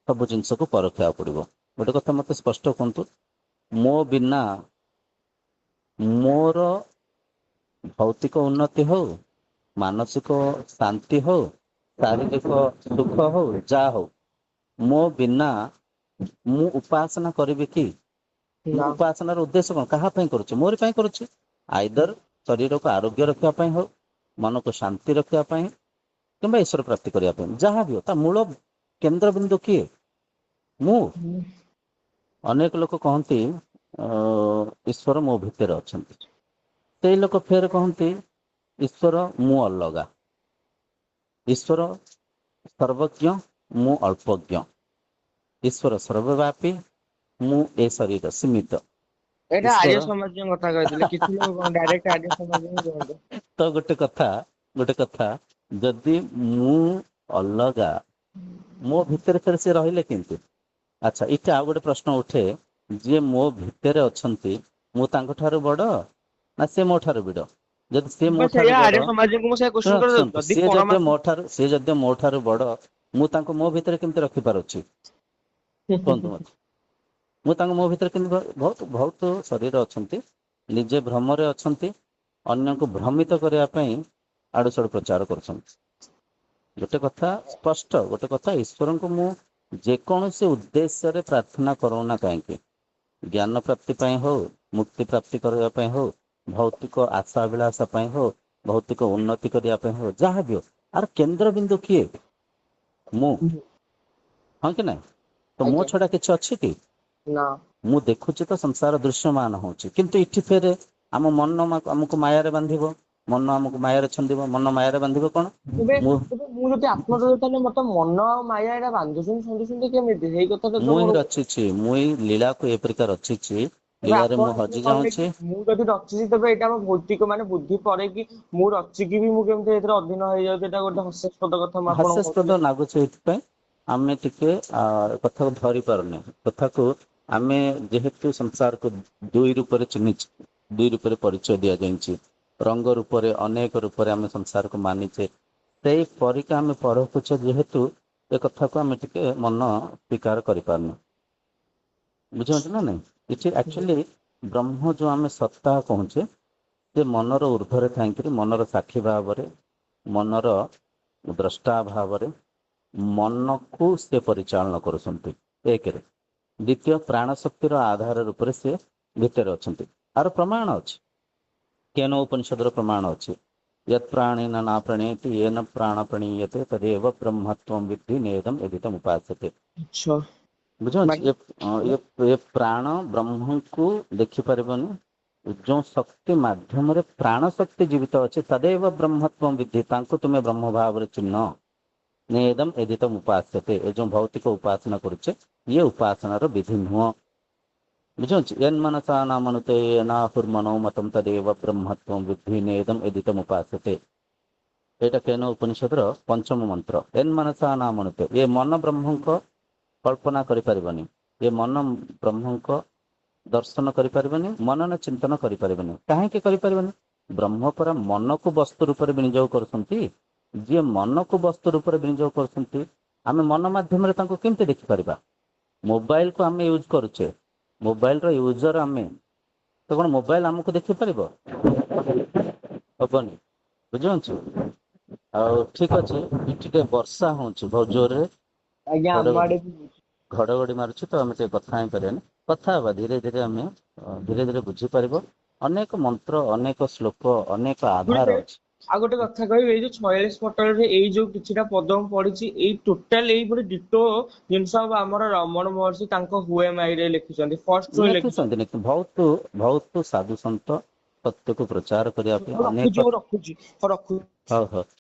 ସବୁ ଜିନିଷକୁ ପରଖିବାକୁ ପଡିବ। ଗୋଟେ କଥା ମତେ ସ୍ପଷ୍ଟ କୁହନ୍ତୁ, ମୋ ବିନା ମୋର ଭୌତିକ ଉନ୍ନତି ହଉ, ମାନସିକ ଶାନ୍ତି ହଉ, ଶାରୀରିକ ସୁଖ ହଉ, ଯାହା ହଉ, ମୋ ବିନା ମୁଁ ଉପାସନା କରିବି କି? ମୁଁ ନା। ଉପାସନାର ଉଦ୍ଦେଶ୍ୟ କଣ? କାହା ପାଇଁ କରୁଛି? ମୋରି ପାଇଁ କରୁଛି। ଆଇଦର ଶରୀରକୁ ଆରୋଗ୍ୟ ରଖିବା ପାଇଁ ହଉ, ମନକୁ ଶାନ୍ତି ରଖିବା ପାଇଁ, କିମ୍ବା ଈଶ୍ୱର ପ୍ରାପ୍ତି କରିବା ପାଇଁ, ଯାହା ବି ହଉ, ତା ମୂଳ କେନ୍ଦ୍ରବିନ୍ଦୁ କିଏ? ମୁଁ। ଅନେକ ଲୋକ କହନ୍ତି ଈଶ୍ୱର ମୋ ଭିତରେ ଅଛନ୍ତି। ସେଇ ଲୋକ ଫେର କହନ୍ତି ଈଶ୍ୱର ମୁଁ ଅଲଗା। ଈଶ୍ୱର ସର୍ବଜ୍ଞ, ମୁଁ ଅଳ୍ପଜ୍ଞ। ଈଶ୍ୱର ସର୍ବବ୍ୟାପୀ, ମୁଁ ଏ ଶରୀର ସୀମିତ। ଏଇଟା ଆର୍ଯ୍ୟ ଈଶ୍ୱର ସମାଜଙ୍କ କଥା କହିଥିଲେ। କିଛି ଲୋକ ଡାଇରେକ୍ଟ ଆର୍ଯ୍ୟ ସମାଜ ହିଁ କୁହନ୍ତି। ତ ଗୋଟେ କଥା, ଯଦି ମୁଁ ଅଲଗା, ମୋ ଭିତରେ ଫେର ସେ ରହିଲେ କେମିତି? ଆଚ୍ଛା, ଏଇଟା ଆଉ ଗୋଟେ ପ୍ରଶ୍ନ ଉଠେ, ଯିଏ ମୋ ଭିତରେ ଅଛନ୍ତି, ମୁଁ ତାଙ୍କ ଠାରୁ ବଡ, ନା ସେ ମୋ ଠାରୁ ବଡ? ଯଦି ସିଏ ମୋ ମୁଁ ଠାରୁ ସେଇଆ ବଡ, ଆର୍ଯ୍ୟ ସମାଜକୁ ମୁଁ ସେଇଆ କୋଶ୍ଚିନ୍ କରେ, ଶୁଣନ୍ତୁ, ଯଦି ପରମାତ୍ମା ସିଏ ଯଦି ମୋ ଠାରୁ ବଡ, ମୁଁ ତାଙ୍କୁ ମୋ ଭିତରେ କେମିତି ରଖିପାରୁଛି? କୁହନ୍ତୁ ମତେ। ମୁଁ ତାଙ୍କୁ ମୋ ଭିତରେ କେମିତି, ବହୁତ ଶରୀର ଅଛନ୍ତି, ନିଜେ ଭ୍ରମରେ ଅଛନ୍ତି, ଅନ୍ୟକୁ ଭ୍ରମିତ କରିବା ପାଇଁ ଆଡୁ ସାଡୁ ପ୍ରଚାର କରୁଛନ୍ତି। ଗୋଟେ କଥା ସ୍ପଷ୍ଟ, ଗୋଟେ କଥା, ଈଶ୍ୱରଙ୍କୁ ମୁଁ ଯେକୌଣସି ଉଦ୍ଦେଶ୍ୟରେ ପ୍ରାର୍ଥନା କରୁନା କାହିଁକି, ଜ୍ଞାନ ପ୍ରାପ୍ତି ପାଇଁ ହଉ, ମୁକ୍ତି ପ୍ରାପ୍ତି କରିବା ପାଇଁ ହଉ, ଭୌତିକ ଆଶାଭିଳାଷ ପାଇଁ ହଉ, ଭୌତିକ ଉନ୍ନତି କରିବା ପାଇଁ ହଉ, ଯାହା ବି ହଉ, ଆର କେନ୍ଦ୍ରବିନ୍ଦୁ କିଏ? ମୁଁ। ହଁ କି ନାଇଁ? ତ ମୋ ଆଜ୍ଞା ଛଡା କିଛି ଅଛି କି? ନା। ମୁଁ ଦେଖୁଛି ତ ସଂସାର ଦୃଶ୍ୟମାନ ହଉଛି, କିନ୍ତୁ ଏଠି ଫେରେ ଆମ ମନ ଆମକୁ ମାୟାରେ ବାନ୍ଧିବ, ମନ ଆମକୁ ମାୟାରେ ଛନ୍ଦିବ। ମନ ମାୟାରେ ବାନ୍ଧିବ କଣ? ତେବେ ମୁଁ ମୁଁ ଯଦି ଆତ୍ମତତ୍ତ୍ୱ, ତାହେଲେ ମତେ ମନ ଆଉ ମାୟା ଏଇଟା ବାନ୍ଧୁଛନ୍ତି ଛନ୍ଦିଛନ୍ତି କେମିତି? ସେଇ କଥାଟା ତ ମୁଁ ହିଁ ମୋର ରଚିଛି, ମୁଁ ହିଁ ଲୀଳାକୁ ଏପରିକା ରଚିଛି, ତେବେ ଇଆରେ ଆପଣ ମୁଁ ଯେମିତି ହଜି କହିଲେ ଯାଉଛି। କି ମୁଁ ଯଦି ରଚିଛି ତେବେ ଏଇଟା ଆମ ଭୌତିକ ମାନେ ବୁଦ୍ଧି ପରେ କି ମୁଁ ରଚିକି ବି ମୁଁ କେମିତି ଏଥିରେ ଅଧୀନ ହେଇଯାଉଛି, ଏଇଟା ଗୋଟେ ହାସ୍ୟାସ୍ପଦ କଥା ମୁଁ ଆପଣଙ୍କୁ ହାସ୍ୟାସ୍ପଦ କହୁଥିଲି। ଲାଗୁଛି ଏଇଥିପାଇଁ ଆମେ ଟିକେ କଥାକୁ ଧରି ପାରୁନେ। କଥାକୁ ଆମେ ଯେହେତୁ ସଂସାରକୁ ଦୁଇ ରୂପରେ ଚିହ୍ନିଛୁ, ଦୁଇ ରୂପରେ ପରିଚୟ ଦିଆଯାଇଛି, ରଙ୍ଗ ରୂପରେ ଅନେକ ରୂପରେ ଆମେ ସଂସାରକୁ ମାନିଛେ, ସେଇ ପରିକା ଆମେ ପରଖୁଛେ ଯେହେତୁ ଏ କଥାକୁ ଆମେ ଟିକେ ମନ ସ୍ୱୀକାର କରିପାରୁନୁ। ବୁଝିପାରୁଛ ନା ନାଇଁ? ଏଠି ଆକ୍ଚୁଆଲି ବ୍ରହ୍ମ ଯୋଉ ଆମେ ସତ୍ତା କହୁଛେ, ସେ ମନର ଉର୍ଦ୍ଧ୍ୱରେ ଥାଇକିରି ମନର ସାକ୍ଷୀ ଭାବରେ, ମନର ଦ୍ରଷ୍ଟା ଭାବରେ ମନକୁ ସେ ପରିଚାଳନା କରୁଛନ୍ତି ଏକରେ। ଦ୍ୱିତୀୟ, ପ୍ରାଣ ଶକ୍ତିର ଆଧାର ରୂପରେ ସେ ଭିତରେ ଅଛନ୍ତି। ଆର ପ୍ରମାଣ ଅଛି, କେନ ଉପନିଷଦର ପ୍ରମାଣ ଅଛି। ୟତ୍ ପ୍ରାଣେନ ନା ପ୍रणेति येन प्राण प्रणीयते तदेव ब्रह्मत्वं विद्धि नेदम एदिदम उपास्यते। ଆଚ୍ଛା। ବୁଝିପାରୁଛି? ଏ ପ୍ରାଣ ବ୍ରହ୍ମଙ୍କୁ ଦେଖିପାରିବନି। ଯୋଉ ଶକ୍ତି ମାଧ୍ୟମରେ ପ୍ରାଣ ଶକ୍ତି ଜୀବିତ ଅଛି, ତଦେବ ବ୍ରହ୍ମତ୍ୱം ବିଦ୍ଧି, ତାଙ୍କୁ ତୁମେ ବ୍ରହ୍ମ ଭାବରେ ଚିହ୍ନ। ନେଦମ ଏଦିତମ ଉପାସ୍ୟତେ, ଏ ଯୋଉ ଭୌତିକ ଉପାସନା କରୁଛେ, ଇଏ ଉପାସନାର ବିଧି ନୁହଁ। ବୁଝୁଛି? ୟନ୍ମନସା ନା ମନୁତେ ନାହୁର୍ମନୋ ମତଂ ତଦେବ ବ୍ରହ୍ମତ୍ୱಂ ବିଦ୍ଧି ନେଦମ ଏଦିତମ ଉପାସ୍ୟତେ। ଏଇଟା କେନ ଉପନିଷଦର ପଞ୍ଚମ ମନ୍ତ୍ର। ୟନ୍ମନସା ନା ମନୁତେ, ଏ ମନ ବ୍ରହ୍ମଙ୍କ କଳ୍ପନା କରିପାରିବନି, ଏ ମନ ବ୍ରହ୍ମଙ୍କ ଦର୍ଶନ କରିପାରିବନି, ମନନ ଚିନ୍ତନ କରିପାରିବନି। କାହିଁକି କରିପାରିବନି? ବ୍ରହ୍ମ ପରା ମନକୁ ବସ୍ତୁ ରୂପରେ ବିନିଯୋଗ କରୁଛନ୍ତି। ଯିଏ ମନକୁ ବସ୍ତୁ ରୂପରେ ବିନିଯୋଗ କରୁଛନ୍ତି, ଆମେ ମନ ମାଧ୍ୟମରେ ତାଙ୍କୁ କେମିତି ଦେଖିପାରିବା? ମୋବାଇଲକୁ ଆମେ ୟୁଜ୍ କରୁଛେ, ମୋବାଇଲର ୟୁଜର ଆମେ, ତ କଣ ମୋବାଇଲ ଆମକୁ ଦେଖିପାରିବ? ହବନି। ବୁଝିପାରୁଛୁ? ଆଉ ଠିକ ଅଛି, ଏଠି ଟିକେ ବର୍ଷା ହଉଛି ବହୁତ ଜୋରରେ। ଆଜ୍ଞା, ଆମ ଆଡେ ବି। ଘଡଘଡି ମାରୁଛି, ତ ଆମେ ଟିକେ କଥା ହେଇପାରିବାନି। କଥା ହବା ଧୀରେ ଧୀରେ, ଆମେ ଧୀରେ ଧୀରେ ବୁଝିପାରିବ। ଅନେକ ମନ୍ତ୍ର, ଅନେକ ଶ୍ଲୋକ, ଅନେକ ଗୋଟେ ଆଧାର ଅଛି। ଆଉ ଗୋଟେ କଥା କହିବି, ଏଇ ଯୋଉ 46 ପଟରେ ଏଇ ଯୋଉ କିଛିଟା ପଦ ମୁଁ ପଢିଛି, ଏଇ ଟୋଟାଲ ଏଇପରି ଡିଟୋ ଜିନିଷ ଆମର ରମଣ ମହର୍ଷି ତାଙ୍କ ହୁଏମାଇରେ ଲେଖିଛନ୍ତି, ଫର୍ଷ୍ଟ ରୁ ଲେଖିଛନ୍ତି। ଲେଖିଛନ୍ତି ବହୁତ ବହୁତ ସାଧୁ ସନ୍ଥ ସତ୍ୟକୁ ପ୍ରଚାର କରିବା ପାଇଁ ମୁଁ ଅନେକ। ରଖୁଛି, ମୁଁ ରଖୁଛି, ହଉ ରଖୁଛି। ହଉ ହଉ।